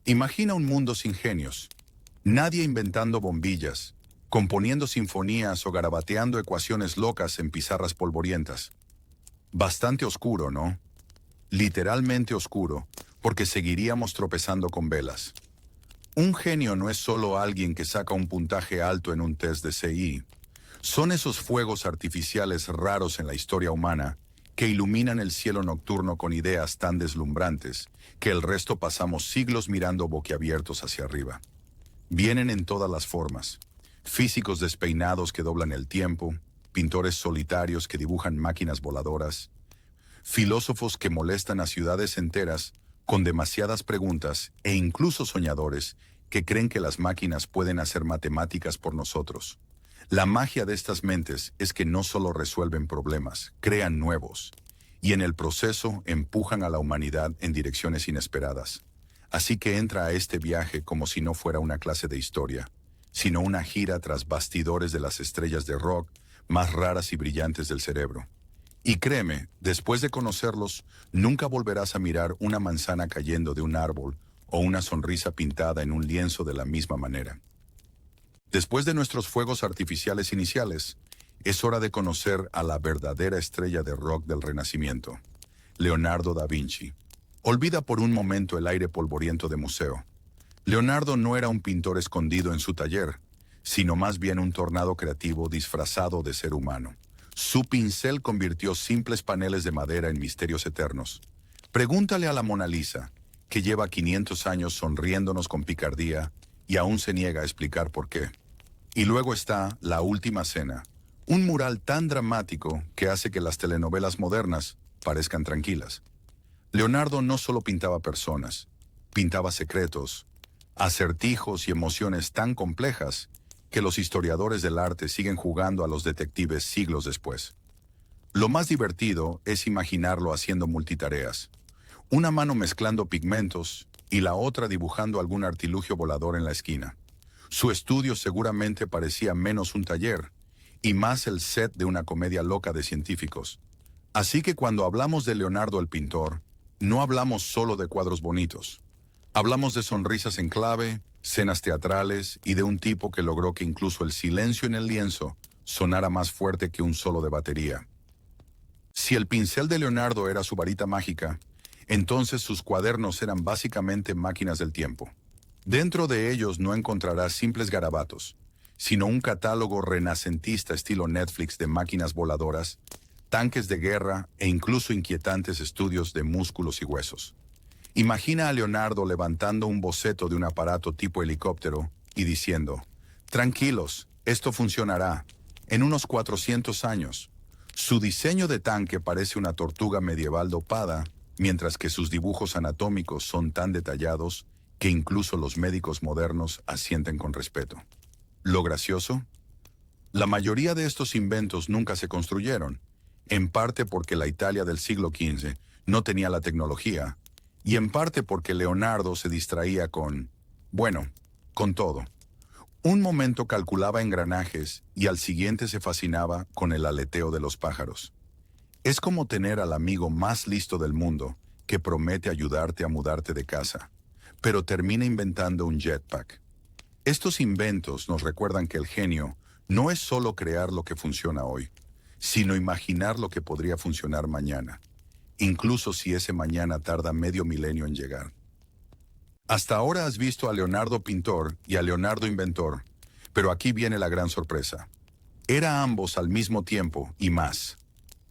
Imagina un mundo sin genios. Nadie inventando bombillas, componiendo sinfonías o garabateando ecuaciones locas en pizarras polvorientas. Bastante oscuro, ¿no? Literalmente oscuro, porque seguiríamos tropezando con velas. Un genio no es solo alguien que saca un puntaje alto en un test de CI. Son esos fuegos artificiales raros en la historia humana que iluminan el cielo nocturno con ideas tan deslumbrantes que el resto pasamos siglos mirando boquiabiertos hacia arriba. Vienen en todas las formas. Físicos despeinados que doblan el tiempo, pintores solitarios que dibujan máquinas voladoras, filósofos que molestan a ciudades enteras con demasiadas preguntas e incluso soñadores que creen que las máquinas pueden hacer matemáticas por nosotros. La magia de estas mentes es que no solo resuelven problemas, crean nuevos, y en el proceso empujan a la humanidad en direcciones inesperadas. Así que entra a este viaje como si no fuera una clase de historia, sino una gira tras bastidores de las estrellas de rock más raras y brillantes del cerebro. Y créeme, después de conocerlos, nunca volverás a mirar una manzana cayendo de un árbol o una sonrisa pintada en un lienzo de la misma manera. Después de nuestros fuegos artificiales iniciales, es hora de conocer a la verdadera estrella de rock del Renacimiento, Leonardo da Vinci. Olvida por un momento el aire polvoriento de museo. Leonardo no era un pintor escondido en su taller, sino más bien un tornado creativo disfrazado de ser humano. Su pincel convirtió simples paneles de madera en misterios eternos. Pregúntale a la Mona Lisa, que lleva 500 años sonriéndonos con picardía y aún se niega a explicar por qué. Y luego está La Última Cena, un mural tan dramático que hace que las telenovelas modernas parezcan tranquilas. Leonardo no solo pintaba personas, pintaba secretos, acertijos y emociones tan complejas que los historiadores del arte siguen jugando a los detectives siglos después. Lo más divertido es imaginarlo haciendo multitareas. Una mano mezclando pigmentos y la otra dibujando algún artilugio volador en la esquina. Su estudio seguramente parecía menos un taller y más el set de una comedia loca de científicos. Así que cuando hablamos de Leonardo el pintor, no hablamos solo de cuadros bonitos. Hablamos de sonrisas en clave, escenas teatrales y de un tipo que logró que incluso el silencio en el lienzo sonara más fuerte que un solo de batería. Si el pincel de Leonardo era su varita mágica, entonces sus cuadernos eran básicamente máquinas del tiempo. Dentro de ellos no encontrarás simples garabatos, sino un catálogo renacentista estilo Netflix de máquinas voladoras, tanques de guerra e incluso inquietantes estudios de músculos y huesos. Imagina a Leonardo levantando un boceto de un aparato tipo helicóptero y diciendo, «Tranquilos, esto funcionará. En unos 400 años». Su diseño de tanque parece una tortuga medieval dopada, mientras que sus dibujos anatómicos son tan detallados que incluso los médicos modernos asienten con respeto. ¿Lo gracioso? La mayoría de estos inventos nunca se construyeron, en parte porque la Italia del siglo XV no tenía la tecnología, y en parte porque Leonardo se distraía con todo. Un momento calculaba engranajes y al siguiente se fascinaba con el aleteo de los pájaros. Es como tener al amigo más listo del mundo que promete ayudarte a mudarte de casa, pero termina inventando un jetpack. Estos inventos nos recuerdan que el genio no es solo crear lo que funciona hoy, sino imaginar lo que podría funcionar mañana, incluso si ese mañana tarda medio milenio en llegar. Hasta ahora has visto a Leonardo pintor y a Leonardo inventor, pero aquí viene la gran sorpresa. Era ambos al mismo tiempo y más.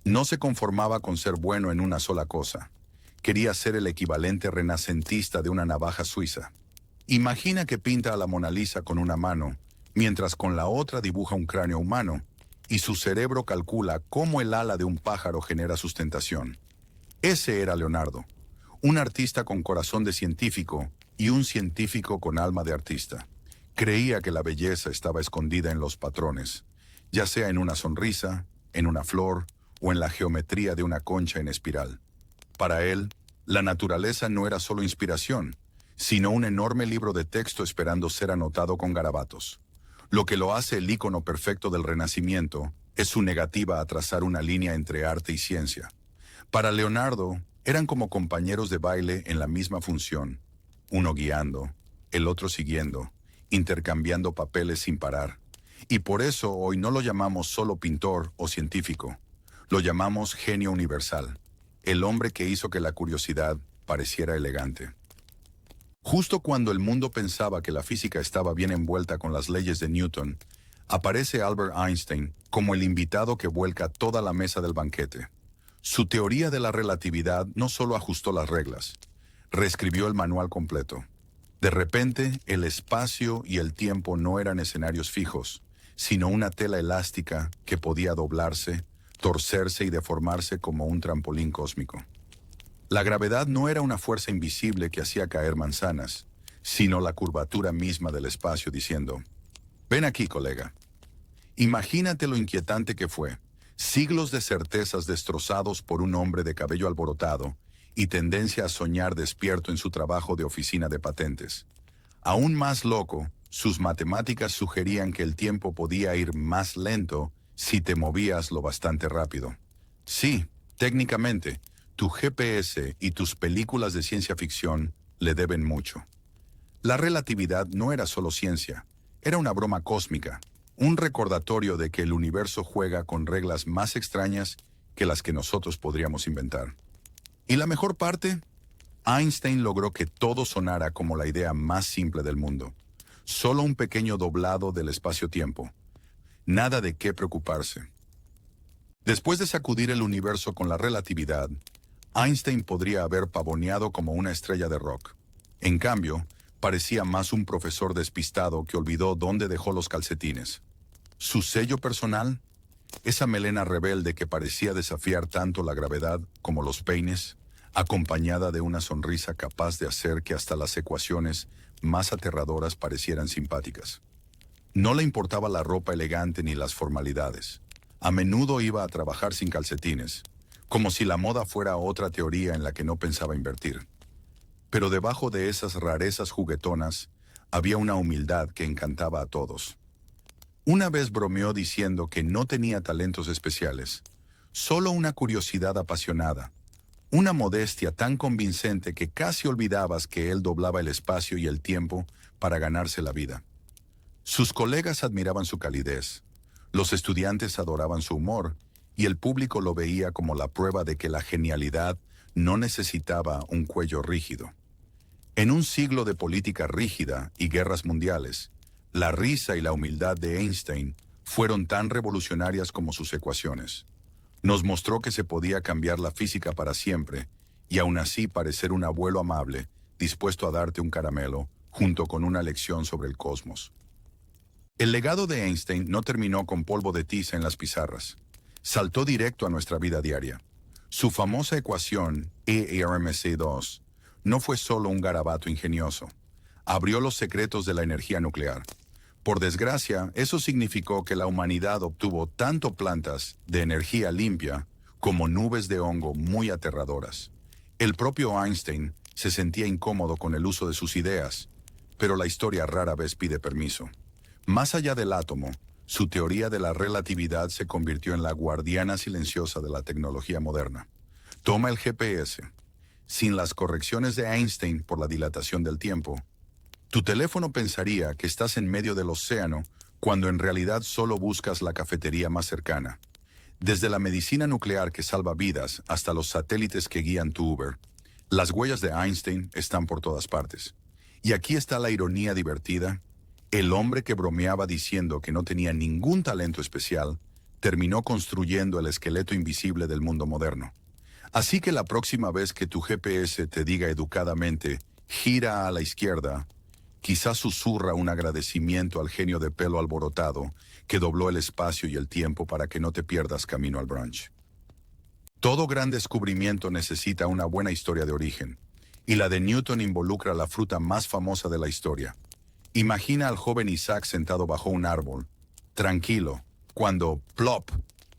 No se conformaba con ser bueno en una sola cosa. Quería ser el equivalente renacentista de una navaja suiza. Imagina que pinta a la Mona Lisa con una mano, mientras con la otra dibuja un cráneo humano, y su cerebro calcula cómo el ala de un pájaro genera sustentación. Ese era Leonardo, un artista con corazón de científico y un científico con alma de artista. Creía que la belleza estaba escondida en los patrones, ya sea en una sonrisa, en una flor o en la geometría de una concha en espiral. Para él, la naturaleza no era solo inspiración, sino un enorme libro de texto esperando ser anotado con garabatos. Lo que lo hace el ícono perfecto del Renacimiento es su negativa a trazar una línea entre arte y ciencia. Para Leonardo, eran como compañeros de baile en la misma función. uno guiando, el otro siguiendo, intercambiando papeles sin parar. Y por eso hoy no lo llamamos solo pintor o científico, lo llamamos genio universal, el hombre que hizo que la curiosidad pareciera elegante. Justo cuando el mundo pensaba que la física estaba bien envuelta con las leyes de Newton, aparece Albert Einstein como el invitado que vuelca toda la mesa del banquete. Su teoría de la relatividad no solo ajustó las reglas, reescribió el manual completo. De repente, el espacio y el tiempo no eran escenarios fijos, sino una tela elástica que podía doblarse, torcerse y deformarse como un trampolín cósmico. La gravedad no era una fuerza invisible que hacía caer manzanas, sino la curvatura misma del espacio diciendo, «Ven aquí, colega». Imagínate lo inquietante que fue, siglos de certezas destrozados por un hombre de cabello alborotado y tendencia a soñar despierto en su trabajo de oficina de patentes. Aún más loco, sus matemáticas sugerían que el tiempo podía ir más lento si te movías lo bastante rápido. Sí, técnicamente, tu GPS y tus películas de ciencia ficción le deben mucho. La relatividad no era solo ciencia, era una broma cósmica, un recordatorio de que el universo juega con reglas más extrañas que las que nosotros podríamos inventar. ¿Y la mejor parte? Einstein logró que todo sonara como la idea más simple del mundo. Solo un pequeño doblado del espacio-tiempo. Nada de qué preocuparse. Después de sacudir el universo con la relatividad, Einstein podría haber pavoneado como una estrella de rock. En cambio, parecía más un profesor despistado que olvidó dónde dejó los calcetines. Su sello personal, esa melena rebelde que parecía desafiar tanto la gravedad como los peines, acompañada de una sonrisa capaz de hacer que hasta las ecuaciones más aterradoras parecieran simpáticas. No le importaba la ropa elegante ni las formalidades. A menudo iba a trabajar sin calcetines, como si la moda fuera otra teoría en la que no pensaba invertir. Pero debajo de esas rarezas juguetonas había una humildad que encantaba a todos. Una vez bromeó diciendo que no tenía talentos especiales, solo una curiosidad apasionada, una modestia tan convincente que casi olvidabas que él doblaba el espacio y el tiempo para ganarse la vida. Sus colegas admiraban su calidez, los estudiantes adoraban su humor y el público lo veía como la prueba de que la genialidad no necesitaba un cuello rígido. En un siglo de política rígida y guerras mundiales, la risa y la humildad de Einstein fueron tan revolucionarias como sus ecuaciones. Nos mostró que se podía cambiar la física para siempre y aún así parecer un abuelo amable, dispuesto a darte un caramelo, junto con una lección sobre el cosmos. El legado de Einstein no terminó con polvo de tiza en las pizarras. Saltó directo a nuestra vida diaria. Su famosa ecuación, E=mc2, no fue solo un garabato ingenioso. Abrió los secretos de la energía nuclear. Por desgracia, eso significó que la humanidad obtuvo tanto plantas de energía limpia como nubes de hongo muy aterradoras. El propio Einstein se sentía incómodo con el uso de sus ideas, pero la historia rara vez pide permiso. Más allá del átomo, su teoría de la relatividad se convirtió en la guardiana silenciosa de la tecnología moderna. Toma el GPS. Sin las correcciones de Einstein por la dilatación del tiempo, tu teléfono pensaría que estás en medio del océano cuando en realidad solo buscas la cafetería más cercana. Desde la medicina nuclear que salva vidas hasta los satélites que guían tu Uber, las huellas de Einstein están por todas partes. Y aquí está la ironía divertida. El hombre que bromeaba diciendo que no tenía ningún talento especial, terminó construyendo el esqueleto invisible del mundo moderno. Así que la próxima vez que tu GPS te diga educadamente, gira a la izquierda, quizás susurra un agradecimiento al genio de pelo alborotado que dobló el espacio y el tiempo para que no te pierdas camino al brunch. Todo gran descubrimiento necesita una buena historia de origen, y la de Newton involucra la fruta más famosa de la historia. Imagina al joven Isaac sentado bajo un árbol, tranquilo, cuando, plop,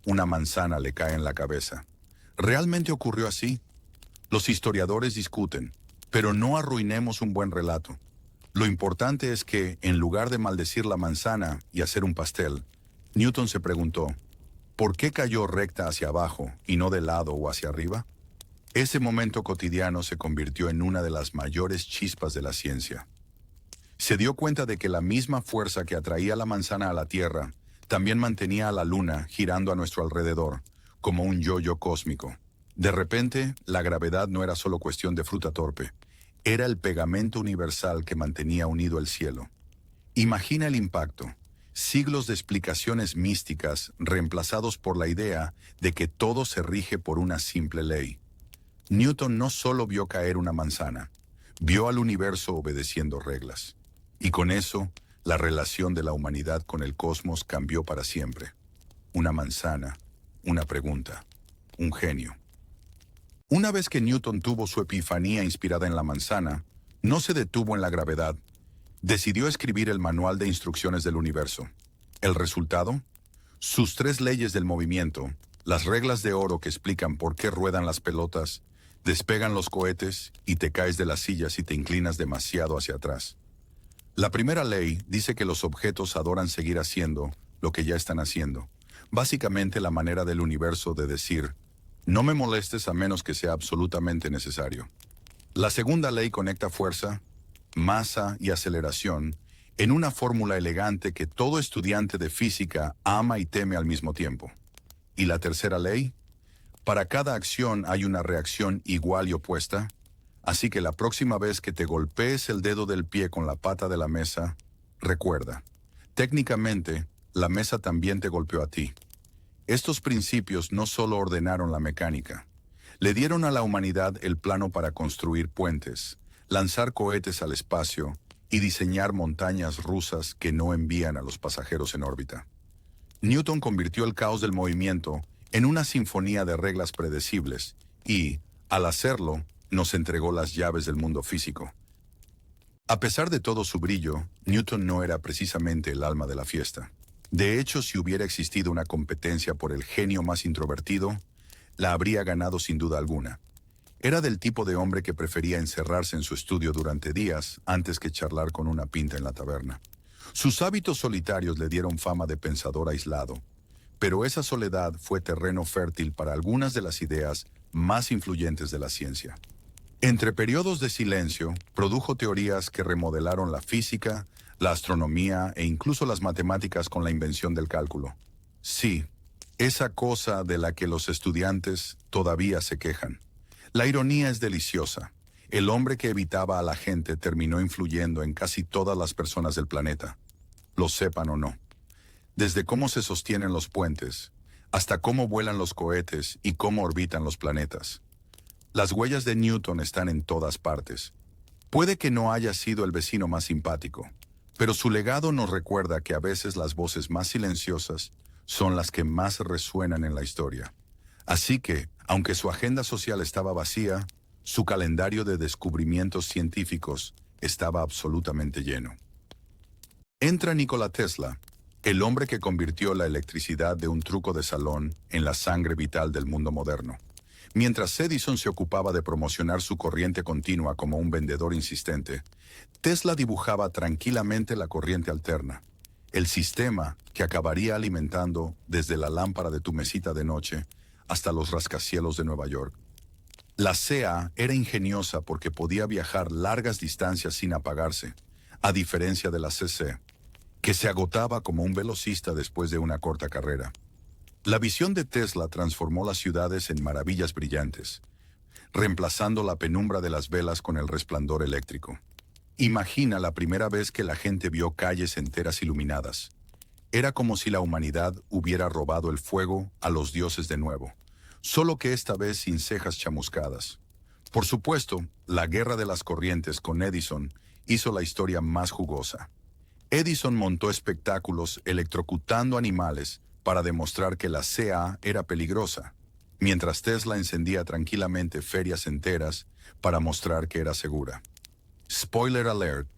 una manzana le cae en la cabeza. ¿Realmente ocurrió así? Los historiadores discuten, pero no arruinemos un buen relato. Lo importante es que, en lugar de maldecir la manzana y hacer un pastel, Newton se preguntó, ¿por qué cayó recta hacia abajo y no de lado o hacia arriba? Ese momento cotidiano se convirtió en una de las mayores chispas de la ciencia. Se dio cuenta de que la misma fuerza que atraía la manzana a la Tierra también mantenía a la Luna girando a nuestro alrededor, como un yo-yo cósmico. De repente, la gravedad no era solo cuestión de fruta torpe, era el pegamento universal que mantenía unido el cielo. Imagina el impacto. Siglos de explicaciones místicas reemplazados por la idea de que todo se rige por una simple ley. Newton no solo vio caer una manzana, vio al universo obedeciendo reglas. Y con eso, la relación de la humanidad con el cosmos cambió para siempre. Una manzana, una pregunta, un genio. Una vez que Newton tuvo su epifanía inspirada en la manzana, no se detuvo en la gravedad. Decidió escribir el manual de instrucciones del universo. ¿El resultado? Sus 3 leyes del movimiento, las reglas de oro que explican por qué ruedan las pelotas, despegan los cohetes y te caes de la silla si te inclinas demasiado hacia atrás. La primera ley dice que los objetos adoran seguir haciendo lo que ya están haciendo. Básicamente la manera del universo de decir, no me molestes a menos que sea absolutamente necesario. La segunda ley conecta fuerza, masa y aceleración en una fórmula elegante que todo estudiante de física ama y teme al mismo tiempo. ¿Y la tercera ley? Para cada acción hay una reacción igual y opuesta, así que la próxima vez que te golpees el dedo del pie con la pata de la mesa, recuerda, técnicamente, la mesa también te golpeó a ti. Estos principios no solo ordenaron la mecánica, le dieron a la humanidad el plano para construir puentes, lanzar cohetes al espacio y diseñar montañas rusas que no envían a los pasajeros en órbita. Newton convirtió el caos del movimiento en una sinfonía de reglas predecibles y, al hacerlo, nos entregó las llaves del mundo físico. A pesar de todo su brillo, Newton no era precisamente el alma de la fiesta. De hecho, si hubiera existido una competencia por el genio más introvertido, la habría ganado sin duda alguna. Era del tipo de hombre que prefería encerrarse en su estudio durante días antes que charlar con una pinta en la taberna. Sus hábitos solitarios le dieron fama de pensador aislado, pero esa soledad fue terreno fértil para algunas de las ideas más influyentes de la ciencia. Entre periodos de silencio, produjo teorías que remodelaron la física, la astronomía e incluso las matemáticas con la invención del cálculo. Sí, esa cosa de la que los estudiantes todavía se quejan. La ironía es deliciosa. El hombre que evitaba a la gente terminó influyendo en casi todas las personas del planeta, lo sepan o no. Desde cómo se sostienen los puentes, hasta cómo vuelan los cohetes y cómo orbitan los planetas. Las huellas de Newton están en todas partes. Puede que no haya sido el vecino más simpático, pero su legado nos recuerda que a veces las voces más silenciosas son las que más resuenan en la historia. Así que, aunque su agenda social estaba vacía, su calendario de descubrimientos científicos estaba absolutamente lleno. Entra Nikola Tesla, el hombre que convirtió la electricidad de un truco de salón en la sangre vital del mundo moderno. Mientras Edison se ocupaba de promocionar su corriente continua como un vendedor insistente, Tesla dibujaba tranquilamente la corriente alterna, el sistema que acabaría alimentando desde la lámpara de tu mesita de noche hasta los rascacielos de Nueva York. La CA era ingeniosa porque podía viajar largas distancias sin apagarse, a diferencia de la CC, que se agotaba como un velocista después de una corta carrera. La visión de Tesla transformó las ciudades en maravillas brillantes, reemplazando la penumbra de las velas con el resplandor eléctrico. Imagina la primera vez que la gente vio calles enteras iluminadas. Era como si la humanidad hubiera robado el fuego a los dioses de nuevo, solo que esta vez sin cejas chamuscadas. Por supuesto, la guerra de las corrientes con Edison hizo la historia más jugosa. Edison montó espectáculos electrocutando animales para demostrar que la CA era peligrosa, mientras Tesla encendía tranquilamente ferias enteras para mostrar que era segura. Spoiler alert,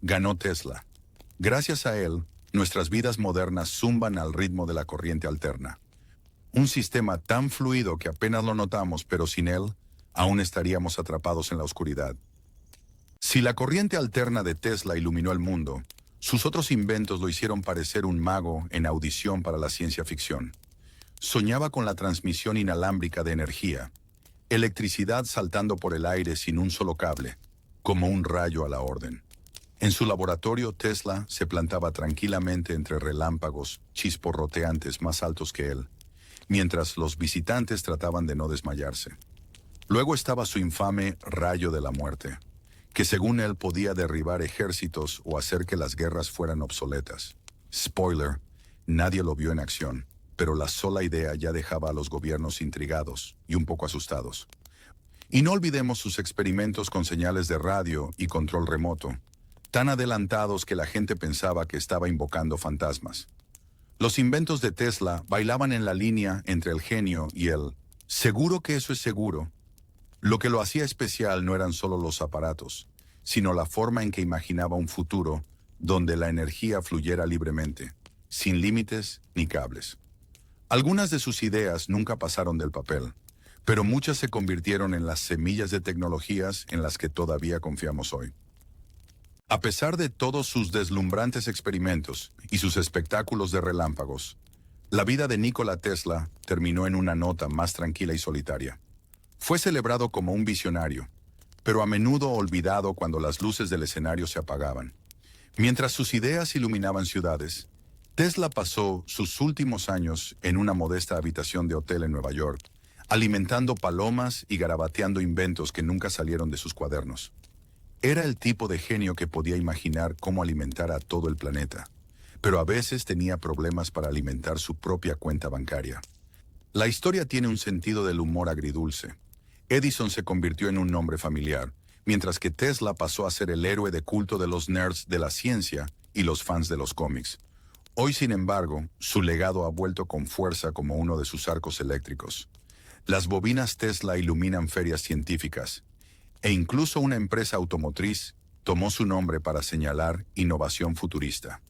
ganó Tesla. Gracias a él, nuestras vidas modernas zumban al ritmo de la corriente alterna. Un sistema tan fluido que apenas lo notamos, pero sin él, aún estaríamos atrapados en la oscuridad. Si la corriente alterna de Tesla iluminó el mundo, sus otros inventos lo hicieron parecer un mago en audición para la ciencia ficción. Soñaba con la transmisión inalámbrica de energía, Electricidad saltando por el aire sin un solo cable, como un rayo a la orden. En su laboratorio, Tesla se plantaba tranquilamente entre relámpagos chisporroteantes más altos que él, mientras los visitantes trataban de no desmayarse. Luego estaba su infame rayo de la muerte, que según él podía derribar ejércitos o hacer que las guerras fueran obsoletas. Spoiler, nadie lo vio en acción, pero la sola idea ya dejaba a los gobiernos intrigados y un poco asustados. Y no olvidemos sus experimentos con señales de radio y control remoto, tan adelantados que la gente pensaba que estaba invocando fantasmas. Los inventos de Tesla bailaban en la línea entre el genio y el «seguro que eso es seguro». Lo que lo hacía especial no eran solo los aparatos, sino la forma en que imaginaba un futuro donde la energía fluyera libremente, sin límites ni cables. Algunas de sus ideas nunca pasaron del papel, pero muchas se convirtieron en las semillas de tecnologías en las que todavía confiamos hoy. A pesar de todos sus deslumbrantes experimentos y sus espectáculos de relámpagos, la vida de Nikola Tesla terminó en una nota más tranquila y solitaria. Fue celebrado como un visionario, pero a menudo olvidado cuando las luces del escenario se apagaban. Mientras sus ideas iluminaban ciudades, Tesla pasó sus últimos años en una modesta habitación de hotel en Nueva York, alimentando palomas y garabateando inventos que nunca salieron de sus cuadernos. Era el tipo de genio que podía imaginar cómo alimentar a todo el planeta, pero a veces tenía problemas para alimentar su propia cuenta bancaria. La historia tiene un sentido del humor agridulce. Edison se convirtió en un nombre familiar, mientras que Tesla pasó a ser el héroe de culto de los nerds de la ciencia y los fans de los cómics. Hoy, sin embargo, su legado ha vuelto con fuerza como uno de sus arcos eléctricos. Las bobinas Tesla iluminan ferias científicas, e incluso una empresa automotriz tomó su nombre para señalar innovación futurista.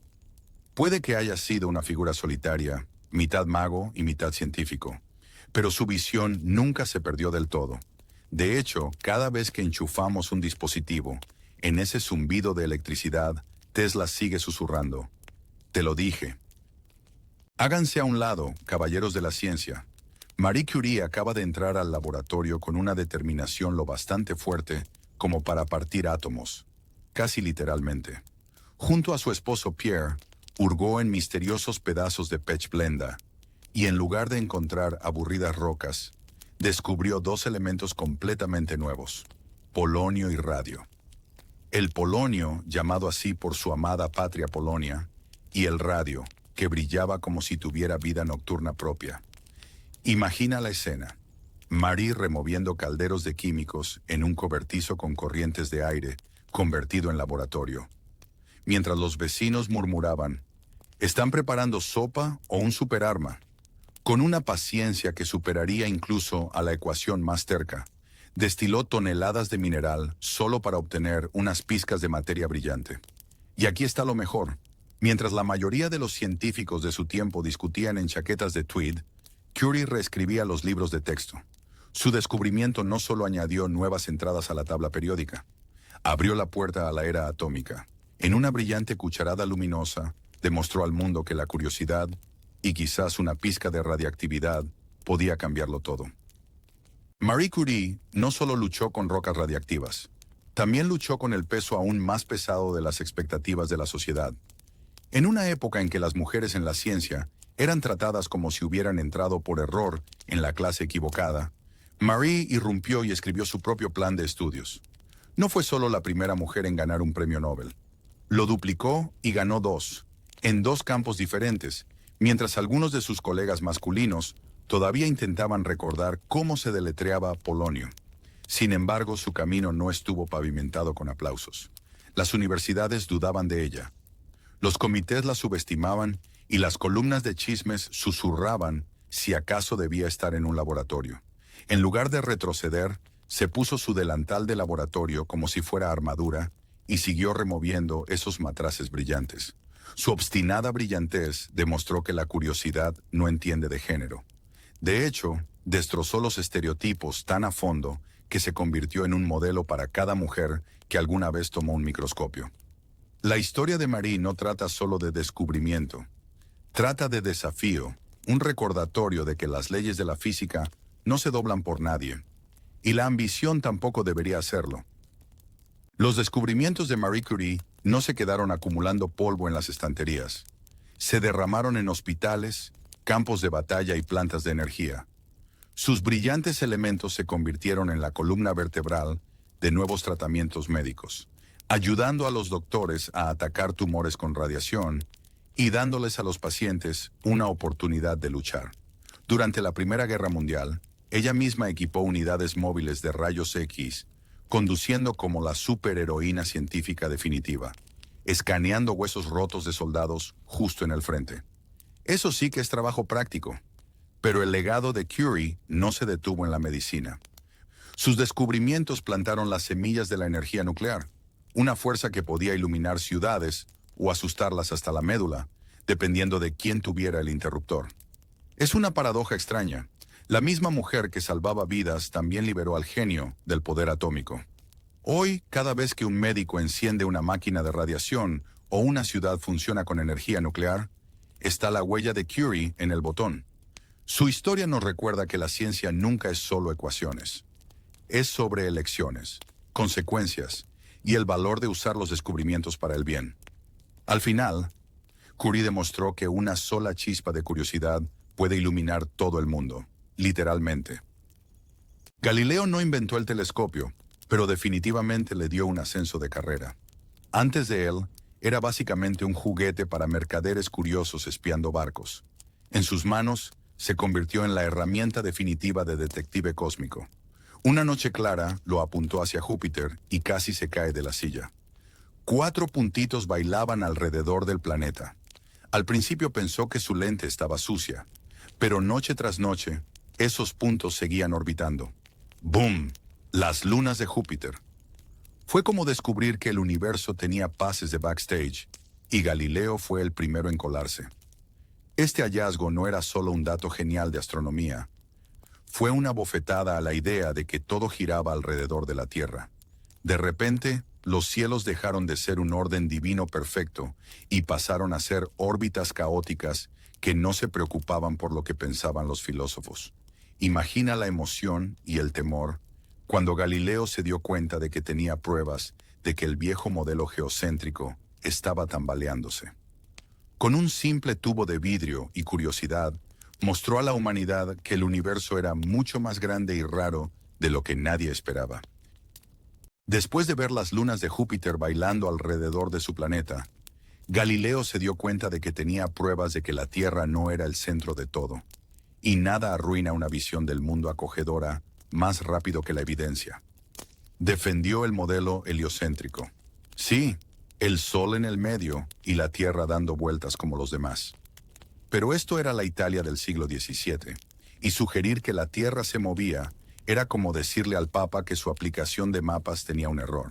Puede que haya sido una figura solitaria, mitad mago y mitad científico, pero su visión nunca se perdió del todo. De hecho, cada vez que enchufamos un dispositivo, en ese zumbido de electricidad, Tesla sigue susurrando: «Te lo dije». Háganse a un lado, caballeros de la ciencia. Marie Curie acaba de entrar al laboratorio con una determinación lo bastante fuerte como para partir átomos, casi literalmente. Junto a su esposo Pierre, hurgó en misteriosos pedazos de pechblenda, y en lugar de encontrar aburridas rocas, descubrió dos elementos completamente nuevos: polonio y radio. El polonio, llamado así por su amada patria Polonia, y el radio, que brillaba como si tuviera vida nocturna propia. Imagina la escena: Marie removiendo calderos de químicos en un cobertizo con corrientes de aire convertido en laboratorio. Mientras los vecinos murmuraban: «¿Están preparando sopa o un superarma?», con una paciencia que superaría incluso a la ecuación más terca, destiló toneladas de mineral solo para obtener unas pizcas de materia brillante. Y aquí está lo mejor: mientras la mayoría de los científicos de su tiempo discutían en chaquetas de tweed, Curie reescribía los libros de texto. Su descubrimiento no solo añadió nuevas entradas a la tabla periódica, abrió la puerta a la era atómica. En una brillante cucharada luminosa, demostró al mundo que la curiosidad, y quizás una pizca de radiactividad, podía cambiarlo todo. Marie Curie no solo luchó con rocas radiactivas, también luchó con el peso aún más pesado de las expectativas de la sociedad. En una época en que las mujeres en la ciencia eran tratadas como si hubieran entrado por error en la clase equivocada, Marie irrumpió y escribió su propio plan de estudios. No fue solo la primera mujer en ganar un premio Nobel. Lo duplicó y ganó dos, en dos campos diferentes, mientras algunos de sus colegas masculinos todavía intentaban recordar cómo se deletreaba polonio. Sin embargo, su camino no estuvo pavimentado con aplausos. Las universidades dudaban de ella. Los comités la subestimaban y las columnas de chismes susurraban si acaso debía estar en un laboratorio. En lugar de retroceder, se puso su delantal de laboratorio como si fuera armadura y siguió removiendo esos matraces brillantes. Su obstinada brillantez demostró que la curiosidad no entiende de género. De hecho, destrozó los estereotipos tan a fondo que se convirtió en un modelo para cada mujer que alguna vez tomó un microscopio. La historia de Marie no trata solo de descubrimiento. Trata de desafío, un recordatorio de que las leyes de la física no se doblan por nadie. y la ambición tampoco debería hacerlo. Los descubrimientos de Marie Curie no se quedaron acumulando polvo en las estanterías. Se derramaron en hospitales, campos de batalla y plantas de energía. Sus brillantes elementos se convirtieron en la columna vertebral de nuevos tratamientos médicos, ayudando a los doctores a atacar tumores con radiación y dándoles a los pacientes una oportunidad de luchar. Durante la Primera Guerra Mundial, ella misma equipó unidades móviles de rayos X, conduciendo como la superheroína científica definitiva, escaneando huesos rotos de soldados justo en el frente. Eso sí que es trabajo práctico. Pero el legado de Curie no se detuvo en la medicina. Sus descubrimientos plantaron las semillas de la energía nuclear, una fuerza que podía iluminar ciudades o asustarlas hasta la médula, dependiendo de quién tuviera el interruptor. Es una paradoja extraña. La misma mujer que salvaba vidas también liberó al genio del poder atómico. Hoy, cada vez que un médico enciende una máquina de radiación o una ciudad funciona con energía nuclear, está la huella de Curie en el botón. Su historia nos recuerda que la ciencia nunca es solo ecuaciones. Es sobre elecciones, consecuencias y el valor de usar los descubrimientos para el bien. Al final, Curie demostró que una sola chispa de curiosidad puede iluminar todo el mundo, literalmente. Galileo no inventó el telescopio, pero definitivamente le dio un ascenso de carrera. Antes de él, era básicamente un juguete para mercaderes curiosos espiando barcos. En sus manos, se convirtió en la herramienta definitiva de detective cósmico. Una noche clara lo apuntó hacia Júpiter y casi se cae de la silla. 4 puntitos bailaban alrededor del planeta. Al principio pensó que su lente estaba sucia, pero noche tras noche, esos puntos seguían orbitando. ¡Boom! Las lunas de Júpiter. Fue como descubrir que el universo tenía pases de backstage, y Galileo fue el primero en colarse. Este hallazgo no era solo un dato genial de astronomía. Fue una bofetada a la idea de que todo giraba alrededor de la Tierra. De repente, los cielos dejaron de ser un orden divino perfecto y pasaron a ser órbitas caóticas que no se preocupaban por lo que pensaban los filósofos. Imagina la emoción y el temor cuando Galileo se dio cuenta de que tenía pruebas de que el viejo modelo geocéntrico estaba tambaleándose. Con un simple tubo de vidrio y curiosidad, mostró a la humanidad que el universo era mucho más grande y raro de lo que nadie esperaba. Después de ver las lunas de Júpiter bailando alrededor de su planeta, Galileo se dio cuenta de que tenía pruebas de que la Tierra no era el centro de todo, y nada arruina una visión del mundo acogedora más rápido que la evidencia. Defendió el modelo heliocéntrico. Sí, el Sol en el medio y la Tierra dando vueltas como los demás. Pero esto era la Italia del siglo XVII, y sugerir que la Tierra se movía era como decirle al Papa que su aplicación de mapas tenía un error.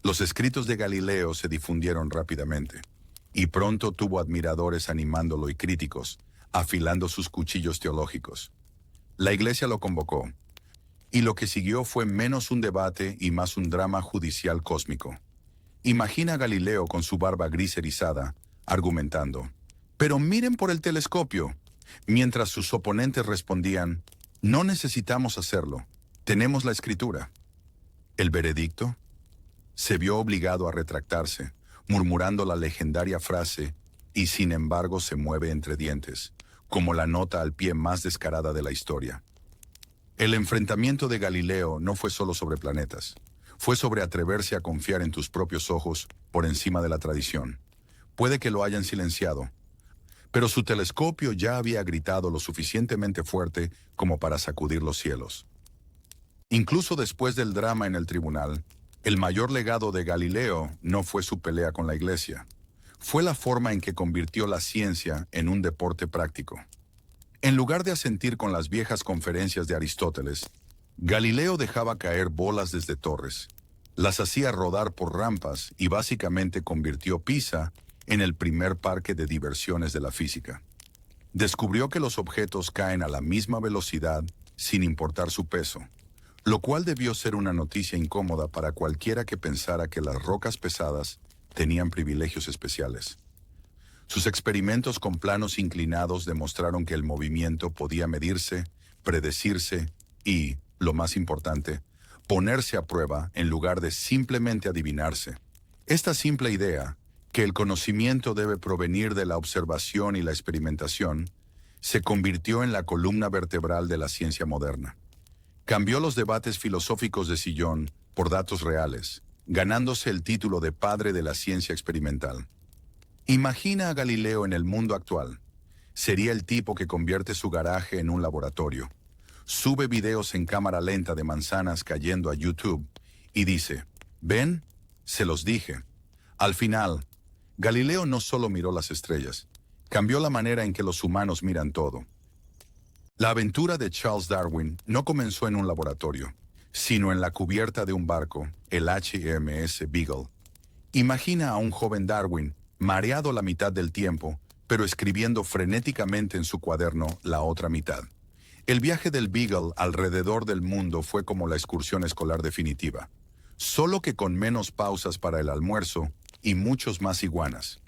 Los escritos de Galileo se difundieron rápidamente, y pronto tuvo admiradores animándolo y críticos, afilando sus cuchillos teológicos. La Iglesia lo convocó, y lo que siguió fue menos un debate y más un drama judicial cósmico. Imagina a Galileo con su barba gris erizada, argumentando, «Pero miren por el telescopio», mientras sus oponentes respondían, «No necesitamos hacerlo, tenemos la escritura». ¿El veredicto? Se vio obligado a retractarse, murmurando la legendaria frase, «y sin embargo se mueve entre dientes», como la nota al pie más descarada de la historia. El enfrentamiento de Galileo no fue solo sobre planetas, fue sobre atreverse a confiar en tus propios ojos por encima de la tradición. Puede que lo hayan silenciado, pero su telescopio ya había gritado lo suficientemente fuerte como para sacudir los cielos. Incluso después del drama en el tribunal, el mayor legado de Galileo no fue su pelea con la Iglesia, fue la forma en que convirtió la ciencia en un deporte práctico. En lugar de asentir con las viejas conferencias de Aristóteles, Galileo dejaba caer bolas desde torres, las hacía rodar por rampas y básicamente convirtió Pisa en el primer parque de diversiones de la física. Descubrió que los objetos caen a la misma velocidad sin importar su peso, lo cual debió ser una noticia incómoda para cualquiera que pensara que las rocas pesadas tenían privilegios especiales. Sus experimentos con planos inclinados demostraron que el movimiento podía medirse, predecirse y, lo más importante, ponerse a prueba en lugar de simplemente adivinarse. Esta simple idea, que el conocimiento debe provenir de la observación y la experimentación, se convirtió en la columna vertebral de la ciencia moderna. Cambió los debates filosóficos de sillón por datos reales, ganándose el título de padre de la ciencia experimental. Imagina a Galileo en el mundo actual. Sería el tipo que convierte su garaje en un laboratorio. Sube videos en cámara lenta de manzanas cayendo a YouTube y dice, ¿ven? Se los dije. Al final, Galileo no solo miró las estrellas, cambió la manera en que los humanos miran todo. La aventura de Charles Darwin no comenzó en un laboratorio, sino en la cubierta de un barco, el HMS Beagle. Imagina a un joven Darwin, mareado la mitad del tiempo, pero escribiendo frenéticamente en su cuaderno la otra mitad. El viaje del Beagle alrededor del mundo fue como la excursión escolar definitiva, solo que con menos pausas para el almuerzo y muchos más iguanas.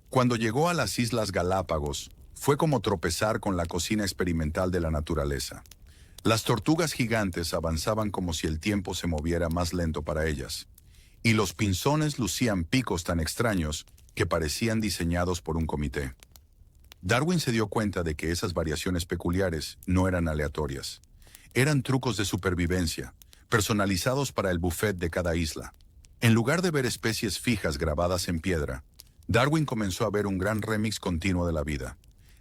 Cuando llegó a las Islas Galápagos, fue como tropezar con la cocina experimental de la naturaleza. Las tortugas gigantes avanzaban como si el tiempo se moviera más lento para ellas, y los pinzones lucían picos tan extraños que parecían diseñados por un comité. Darwin se dio cuenta de que esas variaciones peculiares no eran aleatorias. Eran trucos de supervivencia, personalizados para el buffet de cada isla. En lugar de ver especies fijas grabadas en piedra, Darwin comenzó a ver un gran remix continuo de la vida.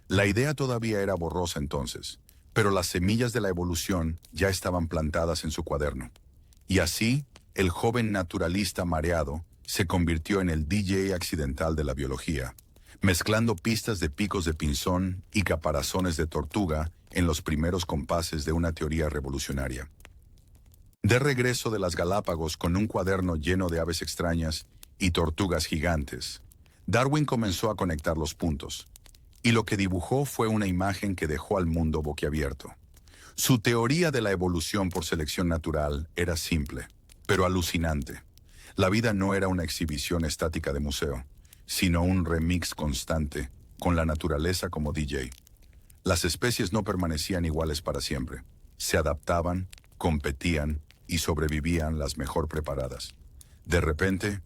La idea todavía era borrosa entonces, pero las semillas de la evolución ya estaban plantadas en su cuaderno. Y así, el joven naturalista mareado se convirtió en el DJ accidental de la biología, mezclando pistas de picos de pinzón y caparazones de tortuga en los primeros compases de una teoría revolucionaria. De regreso de las Galápagos con un cuaderno lleno de aves extrañas y tortugas gigantes, Darwin comenzó a conectar los puntos, y lo que dibujó fue una imagen que dejó al mundo boquiabierto. Su teoría de la evolución por selección natural era simple, pero alucinante. La vida no era una exhibición estática de museo, sino un remix constante, con la naturaleza como DJ. Las especies no permanecían iguales para siempre. Se adaptaban, competían y sobrevivían las mejor preparadas. De repente,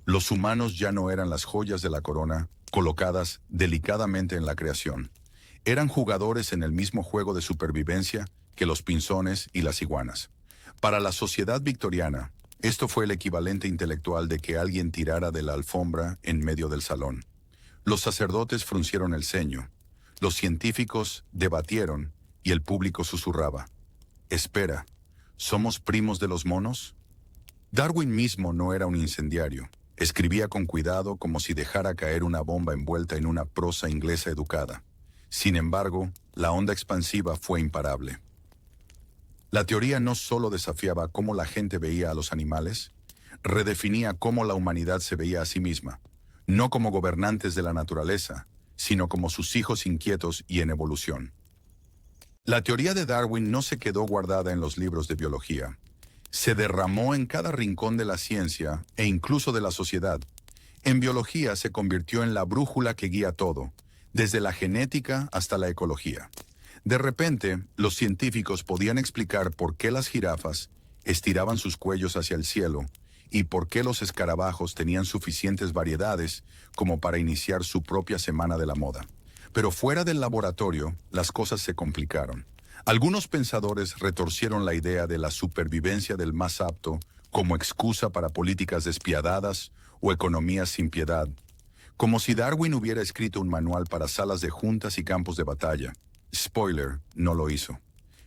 los humanos ya no eran las joyas de la corona, colocadas delicadamente en la creación. Eran jugadores en el mismo juego de supervivencia que los pinzones y las iguanas. Para la sociedad victoriana, esto fue el equivalente intelectual de que alguien tirara de la alfombra en medio del salón. Los sacerdotes fruncieron el ceño, los científicos debatieron y el público susurraba. Espera, ¿somos primos de los monos? Darwin mismo no era un incendiario. Escribía con cuidado como si dejara caer una bomba envuelta en una prosa inglesa educada. Sin embargo, la onda expansiva fue imparable. La teoría no solo desafiaba cómo la gente veía a los animales, redefinía cómo la humanidad se veía a sí misma, no como gobernantes de la naturaleza, sino como sus hijos inquietos y en evolución. La teoría de Darwin no se quedó guardada en los libros de biología. Se derramó en cada rincón de la ciencia e incluso de la sociedad. En biología se convirtió en la brújula que guía todo, desde la genética hasta la ecología. De repente, los científicos podían explicar por qué las jirafas estiraban sus cuellos hacia el cielo y por qué los escarabajos tenían suficientes variedades como para iniciar su propia semana de la moda. Pero fuera del laboratorio, las cosas se complicaron. Algunos pensadores retorcieron la idea de la supervivencia del más apto como excusa para políticas despiadadas o economías sin piedad, como si Darwin hubiera escrito un manual para salas de juntas y campos de batalla. Spoiler, no lo hizo.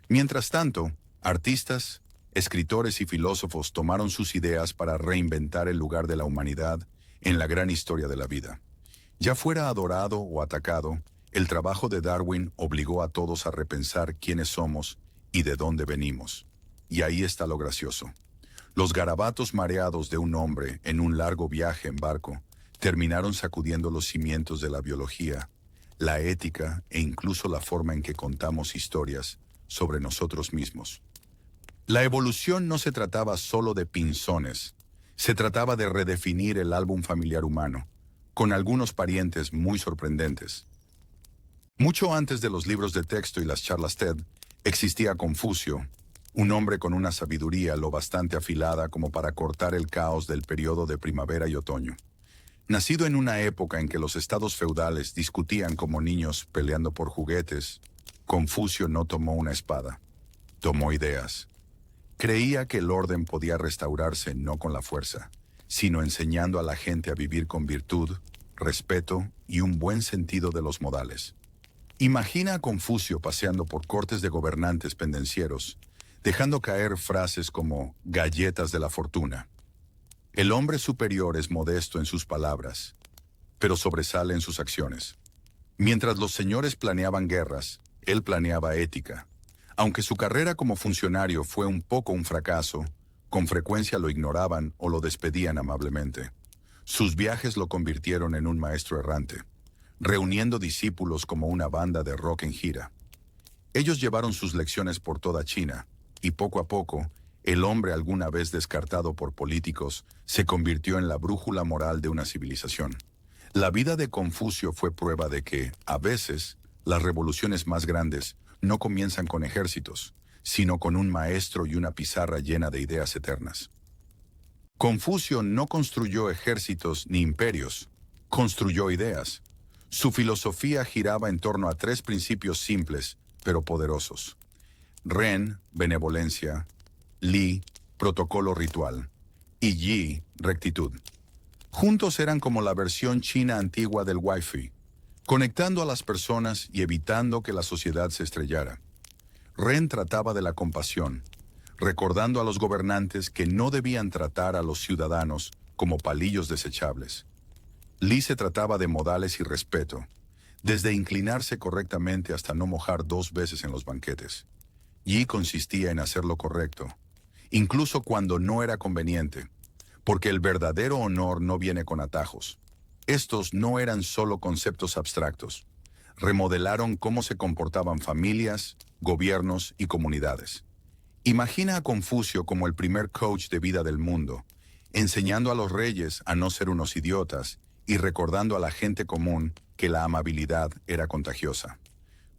Mientras tanto, artistas, escritores y filósofos tomaron sus ideas para reinventar el lugar de la humanidad en la gran historia de la vida. Ya fuera adorado o atacado, el trabajo de Darwin obligó a todos a repensar quiénes somos y de dónde venimos. Y ahí está lo gracioso. Los garabatos mareados de un hombre en un largo viaje en barco terminaron sacudiendo los cimientos de la biología, la ética e incluso la forma en que contamos historias sobre nosotros mismos. La evolución no se trataba solo de pinzones, se trataba de redefinir el álbum familiar humano, con algunos parientes muy sorprendentes. Mucho antes de los libros de texto y las charlas TED, existía Confucio, un hombre con una sabiduría lo bastante afilada como para cortar el caos del periodo de primavera y otoño. Nacido en una época en que los estados feudales discutían como niños peleando por juguetes, Confucio no tomó una espada, tomó ideas. Creía que el orden podía restaurarse no con la fuerza, sino enseñando a la gente a vivir con virtud, respeto y un buen sentido de los modales. Imagina a Confucio paseando por cortes de gobernantes pendencieros, dejando caer frases como galletas de la fortuna. El hombre superior es modesto en sus palabras, pero sobresale en sus acciones. Mientras los señores planeaban guerras, él planeaba ética. Aunque su carrera como funcionario fue un poco un fracaso, con frecuencia lo ignoraban o lo despedían amablemente. Sus viajes lo convirtieron en un maestro errante, reuniendo discípulos como una banda de rock en gira. Ellos llevaron sus lecciones por toda China, y poco a poco, el hombre alguna vez descartado por políticos se convirtió en la brújula moral de una civilización. La vida de Confucio fue prueba de que, a veces, las revoluciones más grandes no comienzan con ejércitos, sino con un maestro y una pizarra llena de ideas eternas. Confucio no construyó ejércitos ni imperios, construyó ideas. Su filosofía giraba en torno a tres principios simples, pero poderosos. Ren, benevolencia; Li, protocolo ritual; y Yi, rectitud. Juntos eran como la versión china antigua del Wi-Fi, conectando a las personas y evitando que la sociedad se estrellara. Ren trataba de la compasión, recordando a los gobernantes que no debían tratar a los ciudadanos como palillos desechables. Li se trataba de modales y respeto, desde inclinarse correctamente hasta no mojar 2 veces en los banquetes. Yi consistía en hacer lo correcto, incluso cuando no era conveniente, porque el verdadero honor no viene con atajos. Estos no eran solo conceptos abstractos. Remodelaron cómo se comportaban familias, gobiernos y comunidades. Imagina a Confucio como el primer coach de vida del mundo, enseñando a los reyes a no ser unos idiotas y recordando a la gente común que la amabilidad era contagiosa.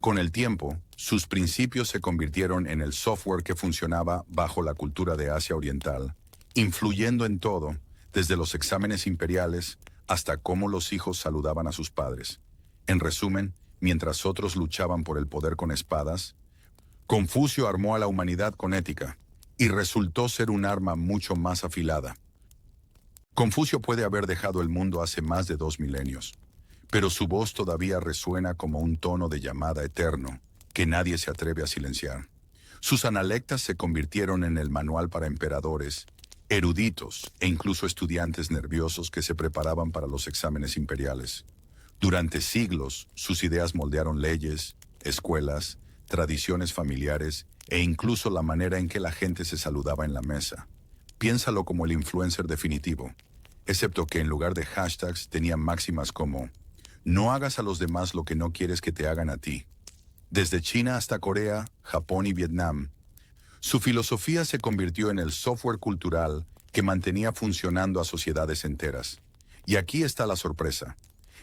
Con el tiempo, sus principios se convirtieron en el software que funcionaba bajo la cultura de Asia Oriental, influyendo en todo, desde los exámenes imperiales hasta cómo los hijos saludaban a sus padres. En resumen, mientras otros luchaban por el poder con espadas, Confucio armó a la humanidad con ética, y resultó ser un arma mucho más afilada. Confucio puede haber dejado el mundo hace más de 2 milenios, pero su voz todavía resuena como un tono de llamada eterno que nadie se atreve a silenciar. Sus analectas se convirtieron en el manual para emperadores, eruditos e incluso estudiantes nerviosos que se preparaban para los exámenes imperiales. Durante siglos, sus ideas moldearon leyes, escuelas, tradiciones familiares e incluso la manera en que la gente se saludaba en la mesa. Piénsalo como el influencer definitivo, excepto que en lugar de hashtags tenía máximas como «No hagas a los demás lo que no quieres que te hagan a ti». Desde China hasta Corea, Japón y Vietnam, su filosofía se convirtió en el software cultural que mantenía funcionando a sociedades enteras. Y aquí está la sorpresa.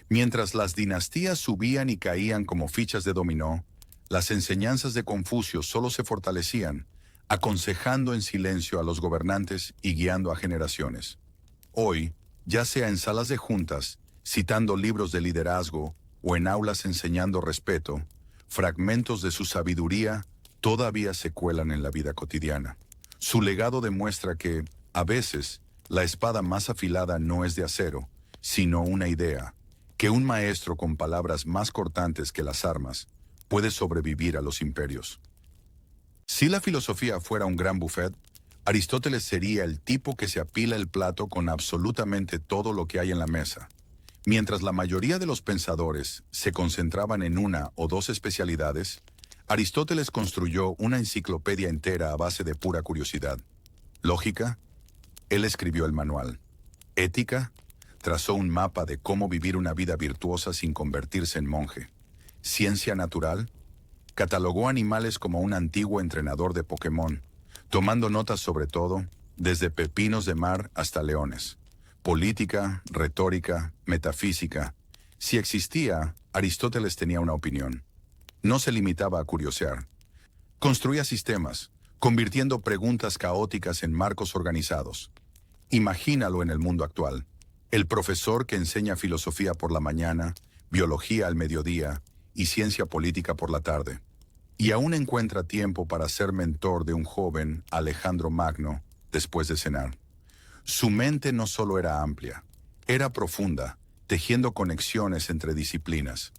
Mientras las dinastías subían y caían como fichas de dominó, las enseñanzas de Confucio solo se fortalecían, aconsejando en silencio a los gobernantes y guiando a generaciones. Hoy, ya sea en salas de juntas, citando libros de liderazgo o en aulas enseñando respeto, fragmentos de su sabiduría todavía se cuelan en la vida cotidiana. Su legado demuestra que, a veces, la espada más afilada no es de acero, sino una idea, que un maestro con palabras más cortantes que las armas puede sobrevivir a los imperios. Si la filosofía fuera un gran buffet, Aristóteles sería el tipo que se apila el plato con absolutamente todo lo que hay en la mesa. Mientras la mayoría de los pensadores se concentraban en una o dos especialidades, Aristóteles construyó una enciclopedia entera a base de pura curiosidad. Lógica, él escribió el manual. Ética, trazó un mapa de cómo vivir una vida virtuosa sin convertirse en monje. Ciencia natural, catalogó animales como un antiguo entrenador de Pokémon, tomando notas sobre todo, desde pepinos de mar hasta leones. Política, retórica, metafísica. Si existía, Aristóteles tenía una opinión. No se limitaba a curiosear. Construía sistemas, convirtiendo preguntas caóticas en marcos organizados. Imagínalo en el mundo actual. El profesor que enseña filosofía por la mañana, biología al mediodía y ciencia política por la tarde. Y aún encuentra tiempo para ser mentor de un joven Alejandro Magno después de cenar. Su mente no solo era amplia, era profunda, tejiendo conexiones entre disciplinas.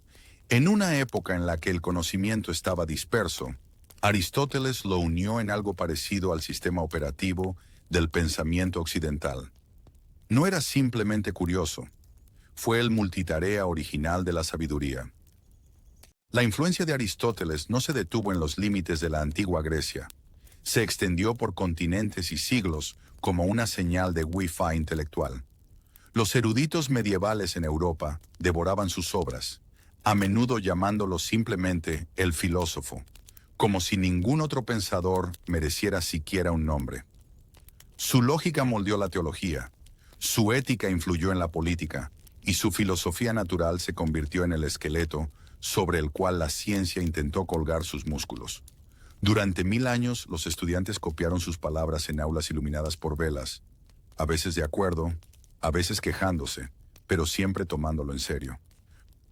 En una época en la que el conocimiento estaba disperso, Aristóteles lo unió en algo parecido al sistema operativo del pensamiento occidental. No era simplemente curioso, fue el multitarea original de la sabiduría. La influencia de Aristóteles no se detuvo en los límites de la antigua Grecia. Se extendió por continentes y siglos como una señal de wifi intelectual. Los eruditos medievales en Europa devoraban sus obras, a menudo llamándolo simplemente el filósofo, como si ningún otro pensador mereciera siquiera un nombre. Su lógica moldeó la teología, su ética influyó en la política, y su filosofía natural se convirtió en el esqueleto sobre el cual la ciencia intentó colgar sus músculos. Durante 1000 años, los estudiantes copiaron sus palabras en aulas iluminadas por velas, a veces de acuerdo, a veces quejándose, pero siempre tomándolo en serio.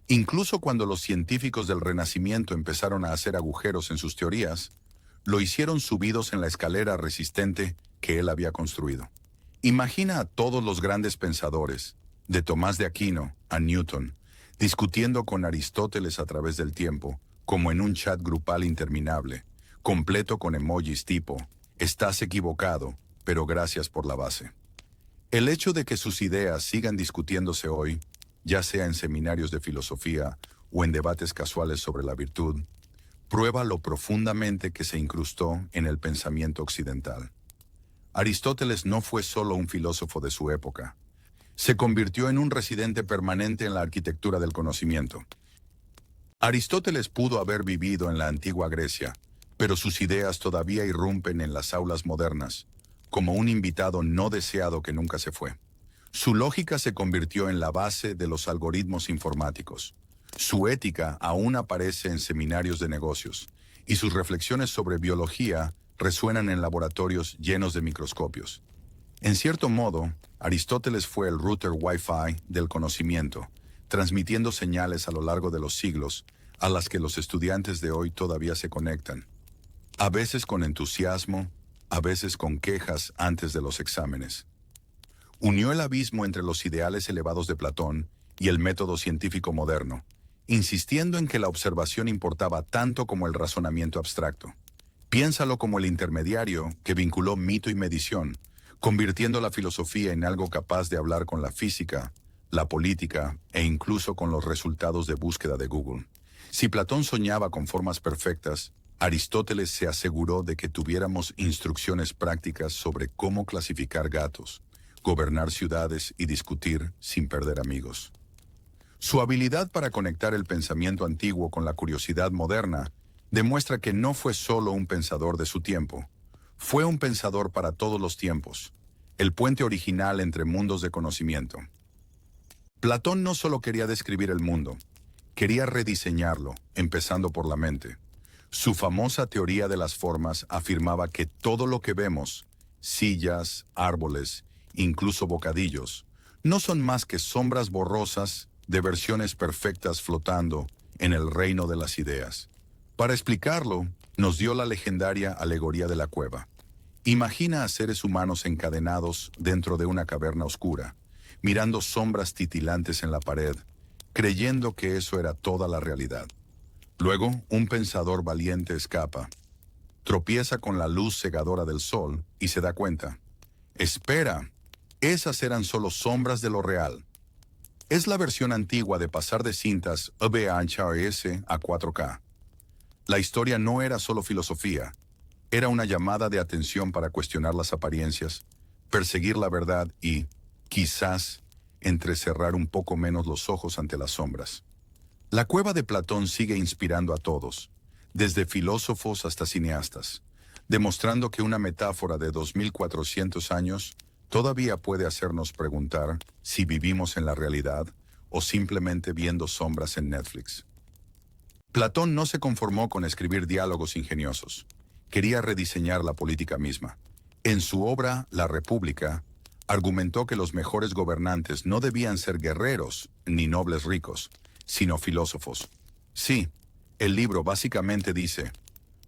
Incluso cuando los científicos del Renacimiento empezaron a hacer agujeros en sus teorías, lo hicieron subidos en la escalera resistente que él había construido. Imagina a todos los grandes pensadores, de Tomás de Aquino a Newton, discutiendo con Aristóteles a través del tiempo, como en un chat grupal interminable, completo con emojis tipo, estás equivocado, pero gracias por la base. El hecho de que sus ideas sigan discutiéndose hoy, ya sea en seminarios de filosofía o en debates casuales sobre la virtud, prueba lo profundamente que se incrustó en el pensamiento occidental. Aristóteles no fue solo un filósofo de su época, se convirtió en un residente permanente en la arquitectura del conocimiento. Aristóteles pudo haber vivido en la antigua Grecia, pero sus ideas todavía irrumpen en las aulas modernas, como un invitado no deseado que nunca se fue. Su lógica se convirtió en la base de los algoritmos informáticos. Su ética aún aparece en seminarios de negocios, y sus reflexiones sobre biología resuenan en laboratorios llenos de microscopios. En cierto modo, Aristóteles fue el router Wi-Fi del conocimiento, transmitiendo señales a lo largo de los siglos a las que los estudiantes de hoy todavía se conectan. A veces con entusiasmo, a veces con quejas antes de los exámenes. Unió el abismo entre los ideales elevados de Platón y el método científico moderno, insistiendo en que la observación importaba tanto como el razonamiento abstracto. Piénsalo como el intermediario que vinculó mito y medición, convirtiendo la filosofía en algo capaz de hablar con la física, la política e incluso con los resultados de búsqueda de Google. Si Platón soñaba con formas perfectas, Aristóteles se aseguró de que tuviéramos instrucciones prácticas sobre cómo clasificar gatos, gobernar ciudades y discutir sin perder amigos. Su habilidad para conectar el pensamiento antiguo con la curiosidad moderna demuestra que no fue solo un pensador de su tiempo, fue un pensador para todos los tiempos, el puente original entre mundos de conocimiento. Platón no solo quería describir el mundo, quería rediseñarlo, empezando por la mente. Su famosa teoría de las formas afirmaba que todo lo que vemos, sillas, árboles, incluso bocadillos, no son más que sombras borrosas de versiones perfectas flotando en el reino de las ideas. Para explicarlo, nos dio la legendaria alegoría de la cueva. Imagina a seres humanos encadenados dentro de una caverna oscura, mirando sombras titilantes en la pared, creyendo que eso era toda la realidad. Luego, un pensador valiente escapa, tropieza con la luz cegadora del sol y se da cuenta. Espera, esas eran solo sombras de lo real. Es la versión antigua de pasar de cintas VHS a 4K. La historia no era solo filosofía, era una llamada de atención para cuestionar las apariencias, perseguir la verdad y, quizás, entrecerrar un poco menos los ojos ante las sombras. La cueva de Platón sigue inspirando a todos, desde filósofos hasta cineastas, demostrando que una metáfora de 2400 años todavía puede hacernos preguntar si vivimos en la realidad o simplemente viendo sombras en Netflix. Platón no se conformó con escribir diálogos ingeniosos. quería rediseñar la política misma. En su obra La República, argumentó que los mejores gobernantes no debían ser guerreros ni nobles ricos, sino filósofos. Sí, el libro básicamente dice,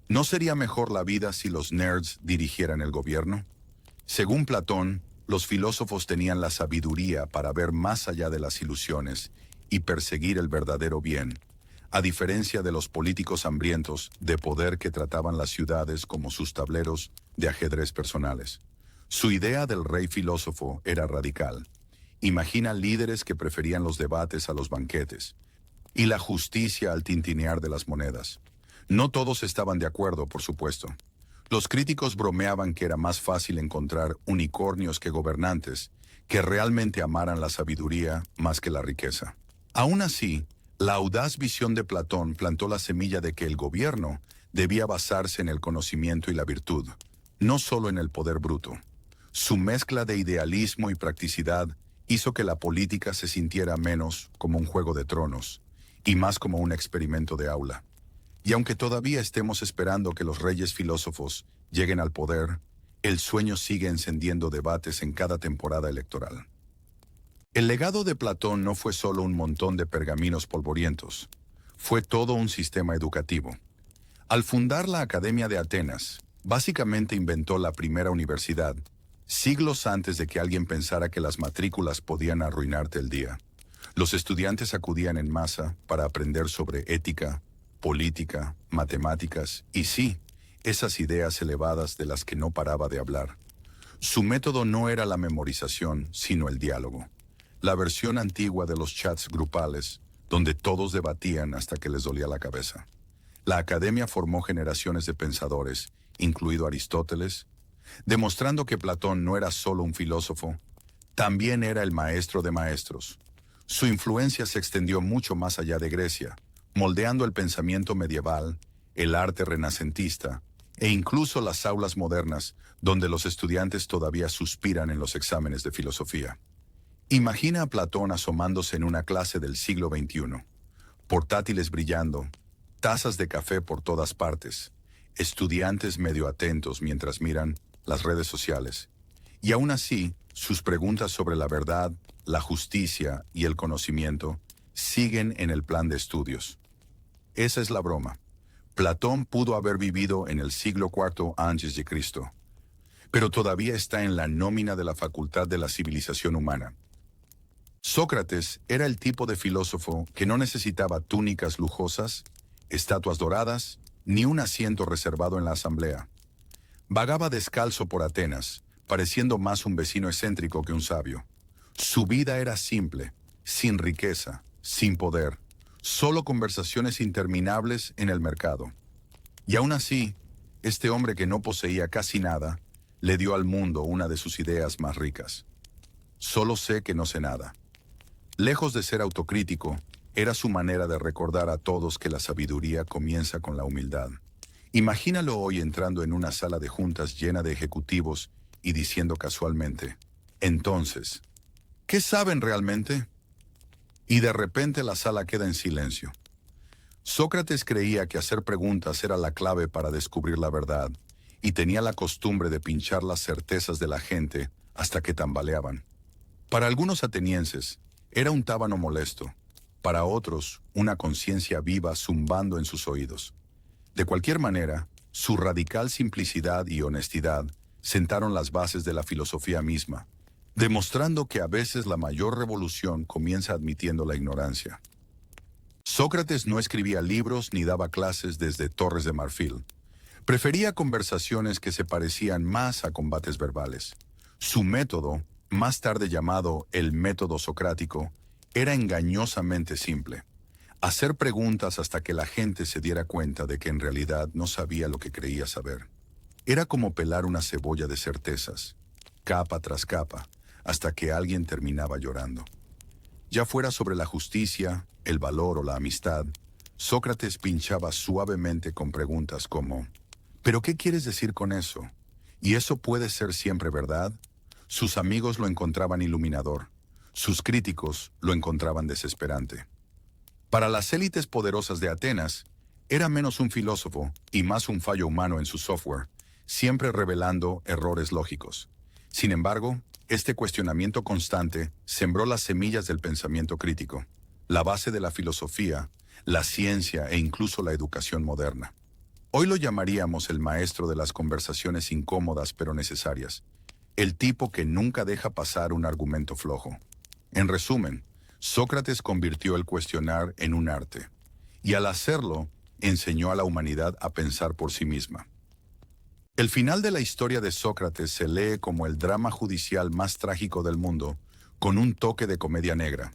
¿no sería mejor la vida si los nerds dirigieran el gobierno? Según Platón, los filósofos tenían la sabiduría para ver más allá de las ilusiones y perseguir el verdadero bien, a diferencia de los políticos hambrientos de poder que trataban las ciudades como sus tableros de ajedrez personales. Su idea del rey filósofo era radical. Imagina líderes que preferían los debates a los banquetes y la justicia al tintinear de las monedas. No todos estaban de acuerdo, por supuesto. Los críticos bromeaban que era más fácil encontrar unicornios que gobernantes, que realmente amaran la sabiduría más que la riqueza. Aún así, la audaz visión de Platón plantó la semilla de que el gobierno debía basarse en el conocimiento y la virtud, no solo en el poder bruto. Su mezcla de idealismo y practicidad hizo que la política se sintiera menos como un juego de tronos y más como un experimento de aula. Y aunque todavía estemos esperando que los reyes filósofos lleguen al poder, el sueño sigue encendiendo debates en cada temporada electoral. El legado de Platón no fue solo un montón de pergaminos polvorientos, fue todo un sistema educativo. Al fundar la Academia de Atenas, básicamente inventó la primera universidad, siglos antes de que alguien pensara que las matrículas podían arruinarte el día. Los estudiantes acudían en masa para aprender sobre ética, política, matemáticas y sí, esas ideas elevadas de las que no paraba de hablar. Su método no era la memorización, sino el diálogo. La versión antigua de los chats grupales, donde todos debatían hasta que les dolía la cabeza. La academia formó generaciones de pensadores, incluido Aristóteles, demostrando que Platón no era solo un filósofo, también era el maestro de maestros. Su influencia se extendió mucho más allá de Grecia, moldeando el pensamiento medieval, el arte renacentista e incluso las aulas modernas, donde los estudiantes todavía suspiran en los exámenes de filosofía. Imagina a Platón asomándose en una clase del siglo XXI, portátiles brillando, tazas de café por todas partes, estudiantes medio atentos mientras miran las redes sociales. Y aún así, sus preguntas sobre la verdad, la justicia y el conocimiento siguen en el plan de estudios. Esa es la broma. Platón pudo haber vivido en el siglo IV a.C., pero todavía está en la nómina de la facultad de la civilización humana. Sócrates era el tipo de filósofo que no necesitaba túnicas lujosas, estatuas doradas, ni un asiento reservado en la asamblea. Vagaba descalzo por Atenas, pareciendo más un vecino excéntrico que un sabio. Su vida era simple, sin riqueza, sin poder, solo conversaciones interminables en el mercado. Y aún así, este hombre que no poseía casi nada, le dio al mundo una de sus ideas más ricas. Solo sé que no sé nada. Lejos de ser autocrítico, era su manera de recordar a todos que la sabiduría comienza con la humildad. Imagínalo hoy entrando en una sala de juntas llena de ejecutivos y diciendo casualmente, entonces, ¿qué saben realmente? Y de repente la sala queda en silencio. Sócrates creía que hacer preguntas era la clave para descubrir la verdad, y tenía la costumbre de pinchar las certezas de la gente hasta que tambaleaban. Para algunos atenienses, era un tábano molesto, para otros, una conciencia viva zumbando en sus oídos. De cualquier manera, su radical simplicidad y honestidad sentaron las bases de la filosofía misma, demostrando que a veces la mayor revolución comienza admitiendo la ignorancia. Sócrates no escribía libros ni daba clases desde Torres de Marfil. Prefería conversaciones que se parecían más a combates verbales. Su método, más tarde llamado el método socrático, era engañosamente simple. Hacer preguntas hasta que la gente se diera cuenta de que en realidad no sabía lo que creía saber. Era como pelar una cebolla de certezas, capa tras capa, hasta que alguien terminaba llorando. Ya fuera sobre la justicia, el valor o la amistad, Sócrates pinchaba suavemente con preguntas como, ¿pero qué quieres decir con eso? ¿Y eso puede ser siempre verdad? Sus amigos lo encontraban iluminador, sus críticos lo encontraban desesperante. Para las élites poderosas de Atenas, Era menos un filósofo y más un fallo humano en su software, siempre revelando errores lógicos. Sin embargo, este cuestionamiento constante sembró las semillas del pensamiento crítico, la base de la filosofía, la ciencia e incluso la educación moderna. Hoy lo llamaríamos el maestro de las conversaciones incómodas pero necesarias, el tipo que nunca deja pasar un argumento flojo. En resumen, Sócrates convirtió el cuestionar en un arte, y al hacerlo, enseñó a la humanidad a pensar por sí misma. El final de la historia de Sócrates se lee como el drama judicial más trágico del mundo, con un toque de comedia negra.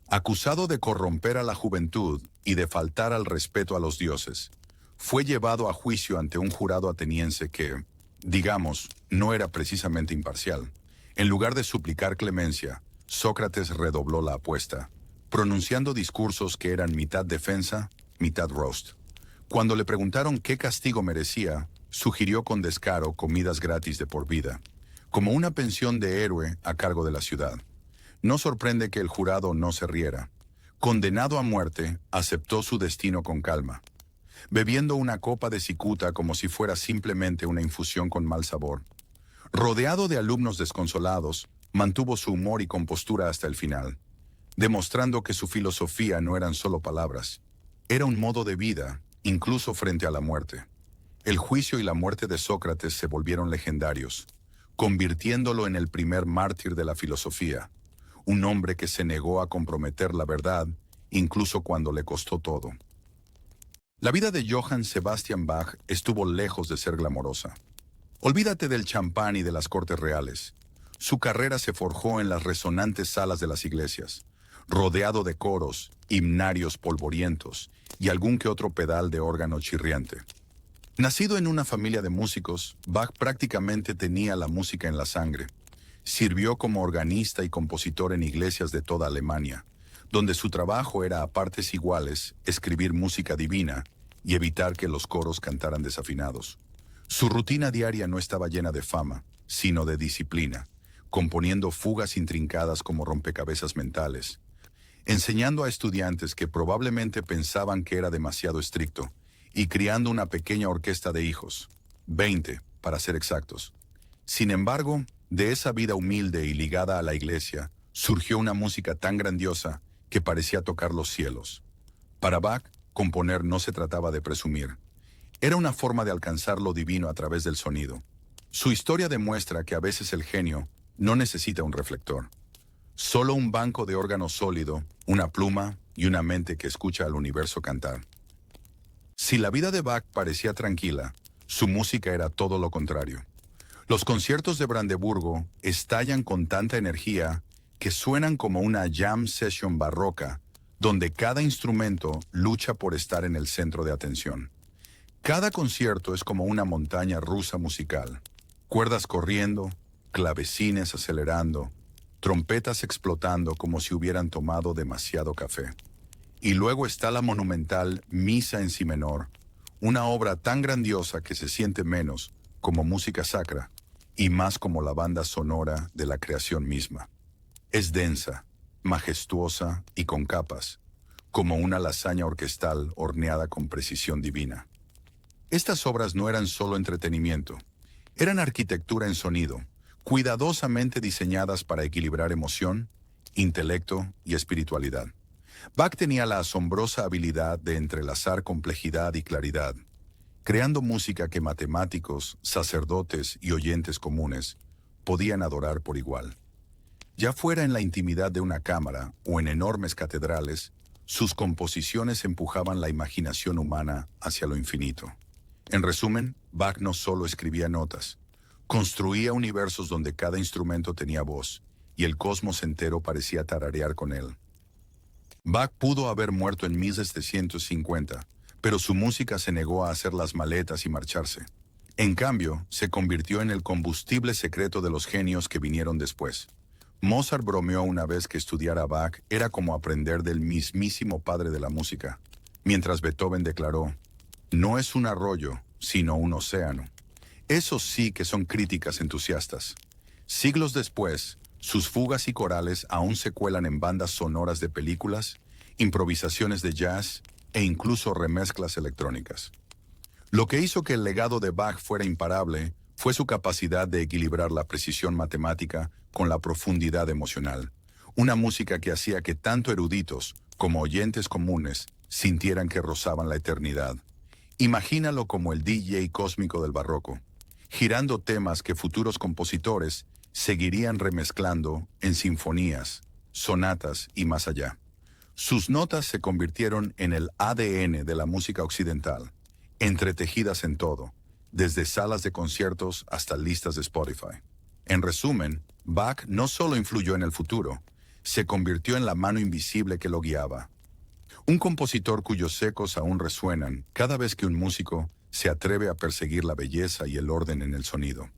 Acusado de corromper a la juventud y de faltar al respeto a los dioses, fue llevado a juicio ante un jurado ateniense que, digamos, no era precisamente imparcial. En lugar de suplicar clemencia, Sócrates redobló la apuesta, pronunciando discursos que eran mitad defensa, mitad roast. Cuando le preguntaron qué castigo merecía, sugirió con descaro comidas gratis de por vida, como una pensión de héroe a cargo de la ciudad. No sorprende que el jurado no se riera. Condenado a muerte, aceptó su destino con calma, bebiendo una copa de cicuta como si fuera simplemente una infusión con mal sabor. Rodeado de alumnos desconsolados, mantuvo su humor y compostura hasta el final, demostrando que su filosofía no eran solo palabras, era un modo de vida, incluso frente a la muerte. El juicio y la muerte de Sócrates se volvieron legendarios, convirtiéndolo en el primer mártir de la filosofía, un hombre que se negó a comprometer la verdad, incluso cuando le costó todo. La vida de Johann Sebastian Bach estuvo lejos de ser glamorosa. Olvídate del champán y de las cortes reales. Su carrera se forjó en las resonantes salas de las iglesias, rodeado de coros, himnarios polvorientos y algún que otro pedal de órgano chirriante. Nacido en una familia de músicos, Bach prácticamente tenía la música en la sangre. Sirvió como organista y compositor en iglesias de toda Alemania, donde su trabajo era a partes iguales escribir música divina y evitar que los coros cantaran desafinados. Su rutina diaria no estaba llena de fama, sino de disciplina, componiendo fugas intrincadas como rompecabezas mentales, enseñando a estudiantes que probablemente pensaban que era demasiado estricto, y criando una pequeña orquesta de hijos, 20, para ser exactos. Sin embargo, de esa vida humilde y ligada a la iglesia, surgió una música tan grandiosa que parecía tocar los cielos. Para Bach, componer no se trataba de presumir. Era una forma de alcanzar lo divino a través del sonido. Su historia demuestra que a veces el genio no necesita un reflector. Solo un banco de órgano sólido, una pluma y una mente que escucha al universo cantar. Si la vida de Bach parecía tranquila, su música era todo lo contrario. Los conciertos de Brandeburgo estallan con tanta energía que suenan como una jam session barroca, donde cada instrumento lucha por estar en el centro de atención. Cada concierto es como una montaña rusa musical. Cuerdas corriendo, clavecines acelerando, trompetas explotando como si hubieran tomado demasiado café. Y luego está la monumental Misa en Si menor, una obra tan grandiosa que se siente menos como música sacra y más como la banda sonora de la creación misma. Es densa, majestuosa y con capas, como una lasaña orquestal horneada con precisión divina. Estas obras no eran solo entretenimiento, eran arquitectura en sonido, cuidadosamente diseñadas para equilibrar emoción, intelecto y espiritualidad. Bach tenía la asombrosa habilidad de entrelazar complejidad y claridad, creando música que matemáticos, sacerdotes y oyentes comunes podían adorar por igual. Ya fuera en la intimidad de una cámara o en enormes catedrales, sus composiciones empujaban la imaginación humana hacia lo infinito. En resumen, Bach no solo escribía notas, construía universos donde cada instrumento tenía voz y el cosmos entero parecía tararear con él. Bach pudo haber muerto en 1750, pero su música se negó a hacer las maletas y marcharse. En cambio, se convirtió en el combustible secreto de los genios que vinieron después. Mozart bromeó una vez que estudiar a Bach era como aprender del mismísimo padre de la música, mientras Beethoven declaró: "No es un arroyo, sino un océano". Esos sí que son críticas entusiastas. Siglos después, sus fugas y corales aún se cuelan en bandas sonoras de películas, improvisaciones de jazz e incluso remezclas electrónicas. Lo que hizo que el legado de Bach fuera imparable fue su capacidad de equilibrar la precisión matemática con la profundidad emocional. Una música que hacía que tanto eruditos como oyentes comunes sintieran que rozaban la eternidad. Imagínalo como el DJ cósmico del barroco, girando temas que futuros compositores seguirían remezclando en sinfonías, sonatas y más allá. Sus notas se convirtieron en el ADN de la música occidental, entretejidas en todo, desde salas de conciertos hasta listas de Spotify. En resumen, Bach no solo influyó en el futuro, se convirtió en la mano invisible que lo guiaba. Un compositor cuyos ecos aún resuenan cada vez que un músico se atreve a perseguir la belleza y el orden en el sonido.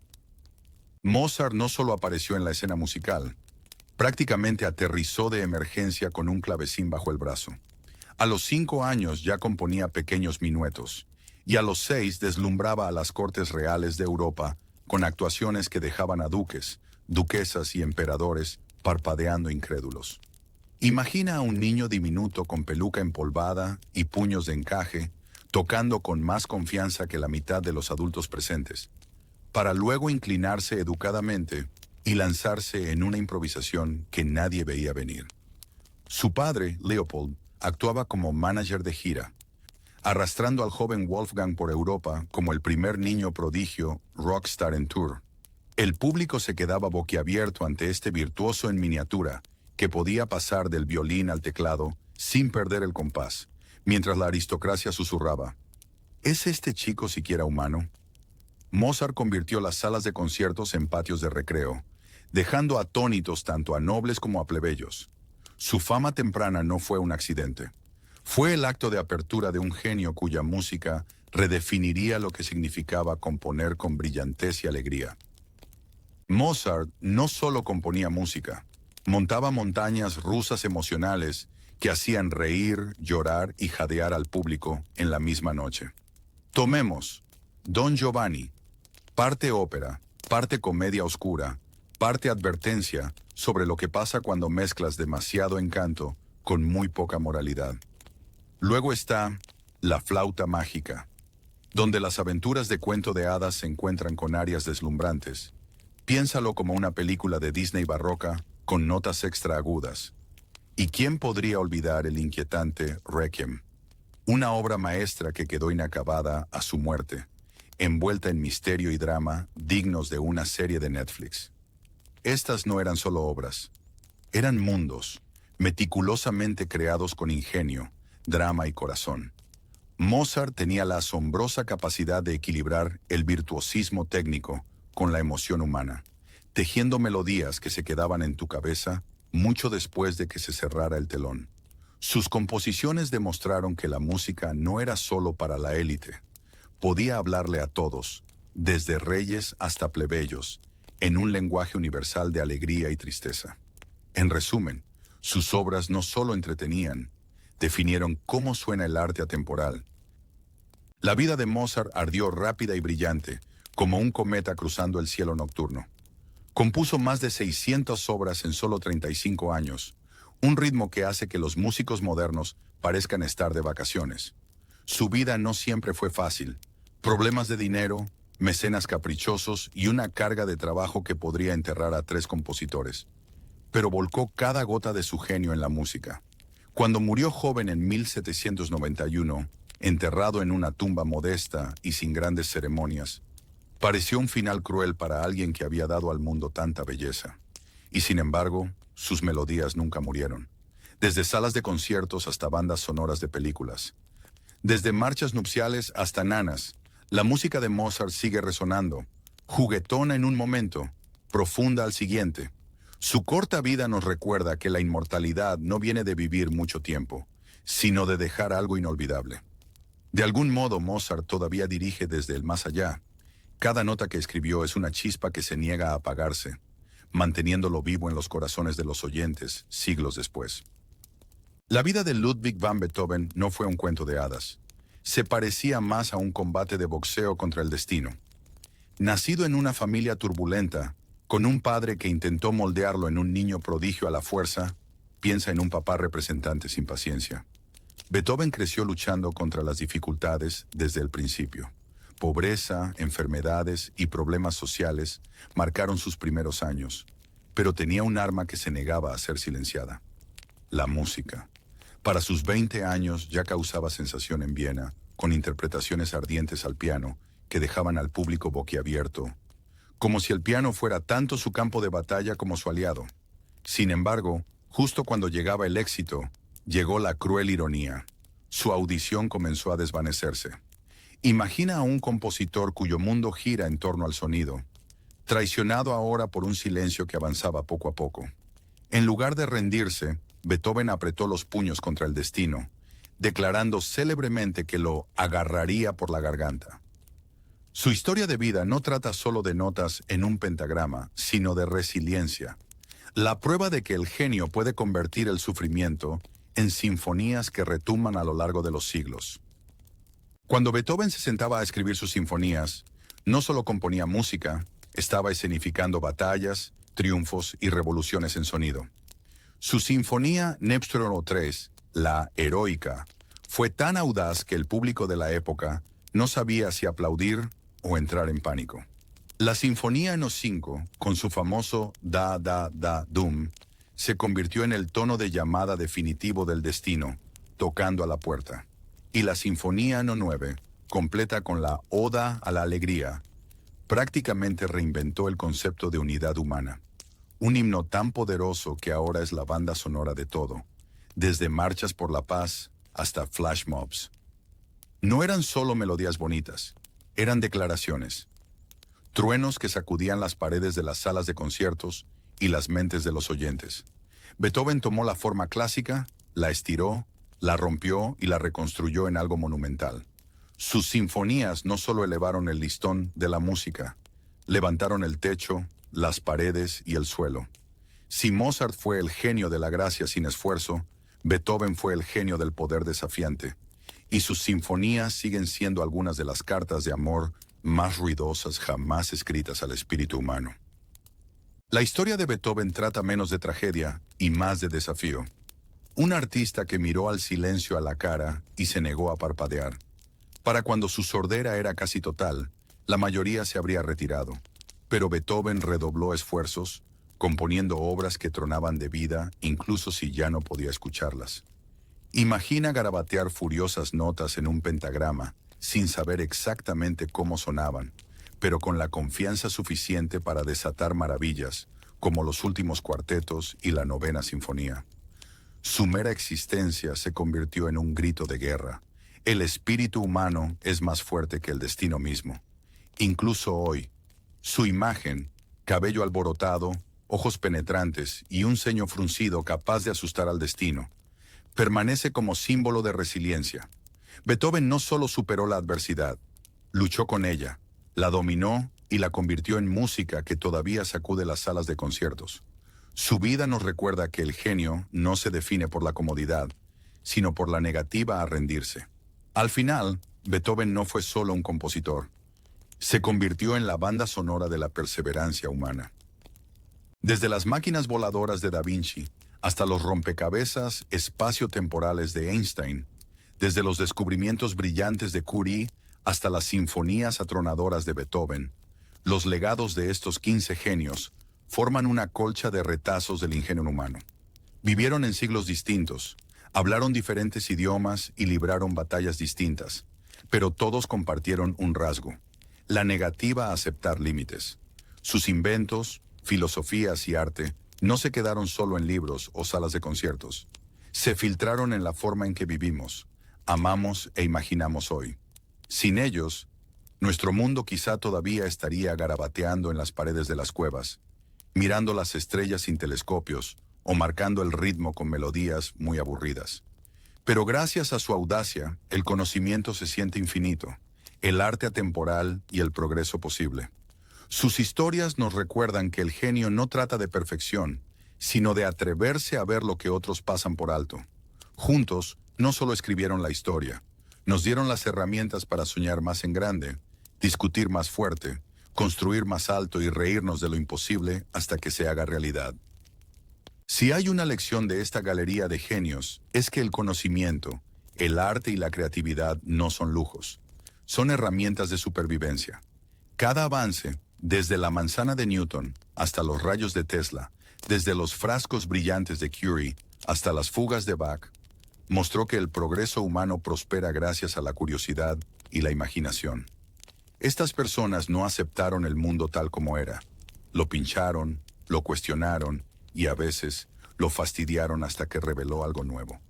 Mozart no solo apareció en la escena musical, prácticamente aterrizó de emergencia con un clavecín bajo el brazo. A los 5 años ya componía pequeños minuetos, y a los 6 deslumbraba a las cortes reales de Europa con actuaciones que dejaban a duques, duquesas y emperadores parpadeando incrédulos. Imagina a un niño diminuto con peluca empolvada y puños de encaje, tocando con más confianza que la mitad de los adultos presentes, para luego inclinarse educadamente y lanzarse en una improvisación que nadie veía venir. Su padre, Leopold, actuaba como manager de gira, arrastrando al joven Wolfgang por Europa como el primer niño prodigio rockstar en tour. El público se quedaba boquiabierto ante este virtuoso en miniatura, que podía pasar del violín al teclado sin perder el compás, mientras la aristocracia susurraba: ¿es este chico siquiera humano? Mozart convirtió las salas de conciertos en patios de recreo, dejando atónitos tanto a nobles como a plebeyos. Su fama temprana no fue un accidente. Fue el acto de apertura de un genio cuya música redefiniría lo que significaba componer con brillantez y alegría. Mozart no solo componía música, montaba montañas rusas emocionales que hacían reír, llorar y jadear al público en la misma noche. Tomemos Don Giovanni, parte ópera, parte comedia oscura, parte advertencia sobre lo que pasa cuando mezclas demasiado encanto con muy poca moralidad. Luego está La flauta mágica, donde las aventuras de cuento de hadas se encuentran con arias deslumbrantes. Piénsalo como una película de Disney barroca con notas extra agudas. ¿Y quién podría olvidar el inquietante Requiem? Una obra maestra que quedó inacabada a su muerte, envuelta en misterio y drama dignos de una serie de Netflix. Estas no eran solo obras, eran mundos, meticulosamente creados con ingenio, drama y corazón. Mozart tenía la asombrosa capacidad de equilibrar el virtuosismo técnico con la emoción humana, tejiendo melodías que se quedaban en tu cabeza mucho después de que se cerrara el telón. Sus composiciones demostraron que la música no era solo para la élite. Podía hablarle a todos, desde reyes hasta plebeyos, en un lenguaje universal de alegría y tristeza. En resumen, sus obras no solo entretenían, definieron cómo suena el arte atemporal. La vida de Mozart ardió rápida y brillante, como un cometa cruzando el cielo nocturno. Compuso más de 600 obras en solo 35 años, un ritmo que hace que los músicos modernos parezcan estar de vacaciones. Su vida no siempre fue fácil. Problemas de dinero, mecenas caprichosos y una carga de trabajo que podría enterrar a 3 compositores. Pero volcó cada gota de su genio en la música. Cuando murió joven en 1791, enterrado en una tumba modesta y sin grandes ceremonias, pareció un final cruel para alguien que había dado al mundo tanta belleza. Y sin embargo, sus melodías nunca murieron. Desde salas de conciertos hasta bandas sonoras de películas. Desde marchas nupciales hasta nanas, la música de Mozart sigue resonando, juguetona en un momento, profunda al siguiente. Su corta vida nos recuerda que la inmortalidad no viene de vivir mucho tiempo, sino de dejar algo inolvidable. De algún modo, Mozart todavía dirige desde el más allá. Cada nota que escribió es una chispa que se niega a apagarse, manteniéndolo vivo en los corazones de los oyentes siglos después. La vida de Ludwig van Beethoven no fue un cuento de hadas. Se parecía más a un combate de boxeo contra el destino. Nacido en una familia turbulenta, con un padre que intentó moldearlo en un niño prodigio a la fuerza, piensa en un papá representante sin paciencia. Beethoven creció luchando contra las dificultades desde el principio. Pobreza, enfermedades y problemas sociales marcaron sus primeros años, pero tenía un arma que se negaba a ser silenciada: la música. Para sus 20 años ya causaba sensación en Viena, con interpretaciones ardientes al piano que dejaban al público boquiabierto, como si el piano fuera tanto su campo de batalla como su aliado. Sin embargo, justo cuando llegaba el éxito, llegó la cruel ironía. Su audición comenzó a desvanecerse. Imagina a un compositor cuyo mundo gira en torno al sonido, traicionado ahora por un silencio que avanzaba poco a poco. En lugar de rendirse, Beethoven apretó los puños contra el destino, declarando célebremente que lo agarraría por la garganta. Su historia de vida no trata solo de notas en un pentagrama, sino de resiliencia. La prueba de que el genio puede convertir el sufrimiento en sinfonías que retumban a lo largo de los siglos. Cuando Beethoven se sentaba a escribir sus sinfonías, no solo componía música, estaba escenificando batallas, triunfos y revoluciones en sonido. Su sinfonía Neptuno III, la heroica, fue tan audaz que el público de la época no sabía si aplaudir o entrar en pánico. La Sinfonía No. 5, con su famoso Da-Da-Da-Dum, se convirtió en el tono de llamada definitivo del destino, tocando a la puerta. Y la Sinfonía No. 9, completa con la Oda a la Alegría, prácticamente reinventó el concepto de unidad humana. Un himno tan poderoso que ahora es la banda sonora de todo, desde marchas por la paz hasta flash mobs. No eran solo melodías bonitas, eran declaraciones. Truenos que sacudían las paredes de las salas de conciertos y las mentes de los oyentes. Beethoven tomó la forma clásica, la estiró, la rompió y la reconstruyó en algo monumental. Sus sinfonías no solo elevaron el listón de la música, levantaron el techo, las paredes y el suelo. Si Mozart fue el genio de la gracia sin esfuerzo, Beethoven fue el genio del poder desafiante, y sus sinfonías siguen siendo algunas de las cartas de amor más ruidosas jamás escritas al espíritu humano. La historia de Beethoven trata menos de tragedia y más de desafío. Un artista que miró al silencio a la cara y se negó a parpadear. Para cuando su sordera era casi total, la mayoría se habría retirado. Pero Beethoven redobló esfuerzos, componiendo obras que tronaban de vida incluso si ya no podía escucharlas. Imagina garabatear furiosas notas en un pentagrama, sin saber exactamente cómo sonaban, pero con la confianza suficiente para desatar maravillas, como los últimos cuartetos y la novena sinfonía. Su mera existencia se convirtió en un grito de guerra. El espíritu humano es más fuerte que el destino mismo. Incluso hoy, su imagen, cabello alborotado, ojos penetrantes y un ceño fruncido capaz de asustar al destino, permanece como símbolo de resiliencia. Beethoven no solo superó la adversidad, luchó con ella, la dominó y la convirtió en música que todavía sacude las salas de conciertos. Su vida nos recuerda que el genio no se define por la comodidad, sino por la negativa a rendirse. Al final, Beethoven no fue solo un compositor. Se convirtió en la banda sonora de la perseverancia humana. Desde las máquinas voladoras de Da Vinci hasta los rompecabezas espacio-temporales de Einstein, desde los descubrimientos brillantes de Curie hasta las sinfonías atronadoras de Beethoven, los legados de estos 15 genios forman una colcha de retazos del ingenio humano. Vivieron en siglos distintos, hablaron diferentes idiomas y libraron batallas distintas, pero todos compartieron un rasgo: la negativa a aceptar límites. Sus inventos, filosofías y arte no se quedaron solo en libros o salas de conciertos. Se filtraron en la forma en que vivimos, amamos e imaginamos hoy. Sin ellos, nuestro mundo quizá todavía estaría garabateando en las paredes de las cuevas, mirando las estrellas sin telescopios o marcando el ritmo con melodías muy aburridas. Pero gracias a su audacia, el conocimiento se siente infinito, el arte atemporal y el progreso posible. Sus historias nos recuerdan que el genio no trata de perfección, sino de atreverse a ver lo que otros pasan por alto. Juntos, no solo escribieron la historia, nos dieron las herramientas para soñar más en grande, discutir más fuerte, construir más alto y reírnos de lo imposible hasta que se haga realidad. Si hay una lección de esta galería de genios, es que el conocimiento, el arte y la creatividad no son lujos, son herramientas de supervivencia. Cada avance, desde la manzana de Newton hasta los rayos de Tesla, desde los frascos brillantes de Curie hasta las fugas de Bach, mostró que el progreso humano prospera gracias a la curiosidad y la imaginación. Estas personas no aceptaron el mundo tal como era. Lo pincharon, lo cuestionaron y a veces lo fastidiaron hasta que reveló algo nuevo.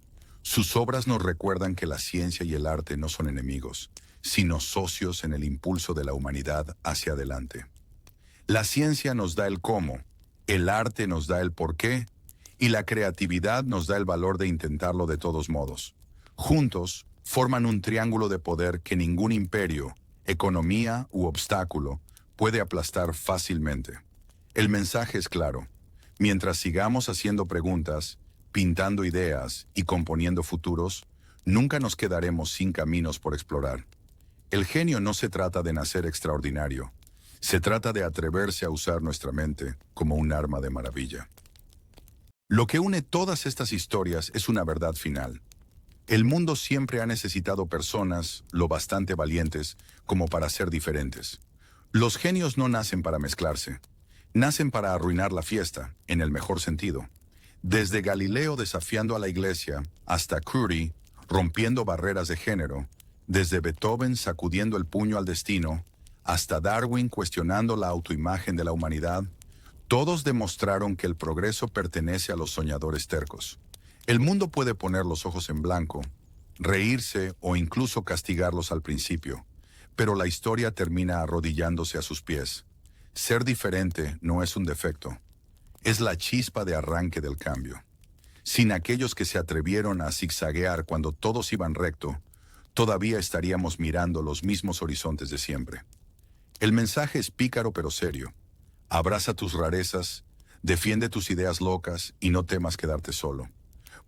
Sus obras nos recuerdan que la ciencia y el arte no son enemigos, sino socios en el impulso de la humanidad hacia adelante. La ciencia nos da el cómo, el arte nos da el por qué y la creatividad nos da el valor de intentarlo de todos modos. Juntos, forman un triángulo de poder que ningún imperio, economía u obstáculo puede aplastar fácilmente. El mensaje es claro. Mientras sigamos haciendo preguntas, pintando ideas y componiendo futuros, nunca nos quedaremos sin caminos por explorar. El genio no se trata de nacer extraordinario. Se trata de atreverse a usar nuestra mente como un arma de maravilla. Lo que une todas estas historias es una verdad final. El mundo siempre ha necesitado personas lo bastante valientes como para ser diferentes. Los genios no nacen para mezclarse. Nacen para arruinar la fiesta, en el mejor sentido. Desde Galileo desafiando a la iglesia, hasta Curie rompiendo barreras de género, desde Beethoven sacudiendo el puño al destino, hasta Darwin cuestionando la autoimagen de la humanidad, todos demostraron que el progreso pertenece a los soñadores tercos. El mundo puede poner los ojos en blanco, reírse o incluso castigarlos al principio, pero la historia termina arrodillándose a sus pies. Ser diferente no es un defecto, es la chispa de arranque del cambio. Sin aquellos que se atrevieron a zigzaguear cuando todos iban recto, todavía estaríamos mirando los mismos horizontes de siempre. El mensaje es pícaro pero serio. Abraza tus rarezas, defiende tus ideas locas y no temas quedarte solo.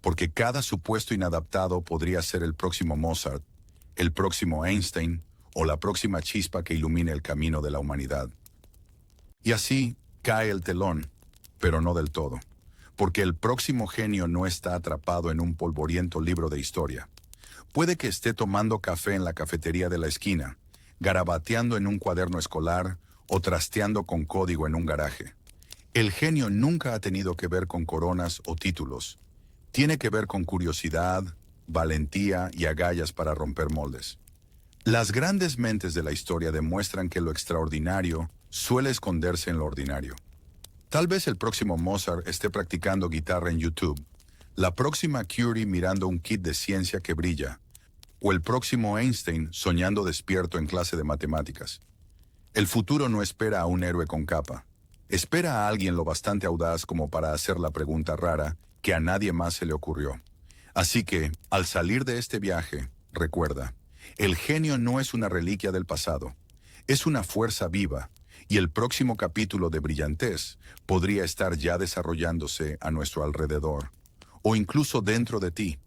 Porque cada supuesto inadaptado podría ser el próximo Mozart, el próximo Einstein o la próxima chispa que ilumine el camino de la humanidad. Y así cae el telón, pero no del todo, porque el próximo genio no está atrapado en un polvoriento libro de historia. Puede que esté tomando café en la cafetería de la esquina, garabateando en un cuaderno escolar o trasteando con código en un garaje. El genio nunca ha tenido que ver con coronas o títulos. Tiene que ver con curiosidad, valentía y agallas para romper moldes. Las grandes mentes de la historia demuestran que lo extraordinario suele esconderse en lo ordinario. Tal vez el próximo Mozart esté practicando guitarra en YouTube, la próxima Curie mirando un kit de ciencia que brilla, o el próximo Einstein soñando despierto en clase de matemáticas. El futuro no espera a un héroe con capa. Espera a alguien lo bastante audaz como para hacer la pregunta rara que a nadie más se le ocurrió. Así que, al salir de este viaje, recuerda, el genio no es una reliquia del pasado, es una fuerza viva, y el próximo capítulo de brillantez podría estar ya desarrollándose a nuestro alrededor, o incluso dentro de ti.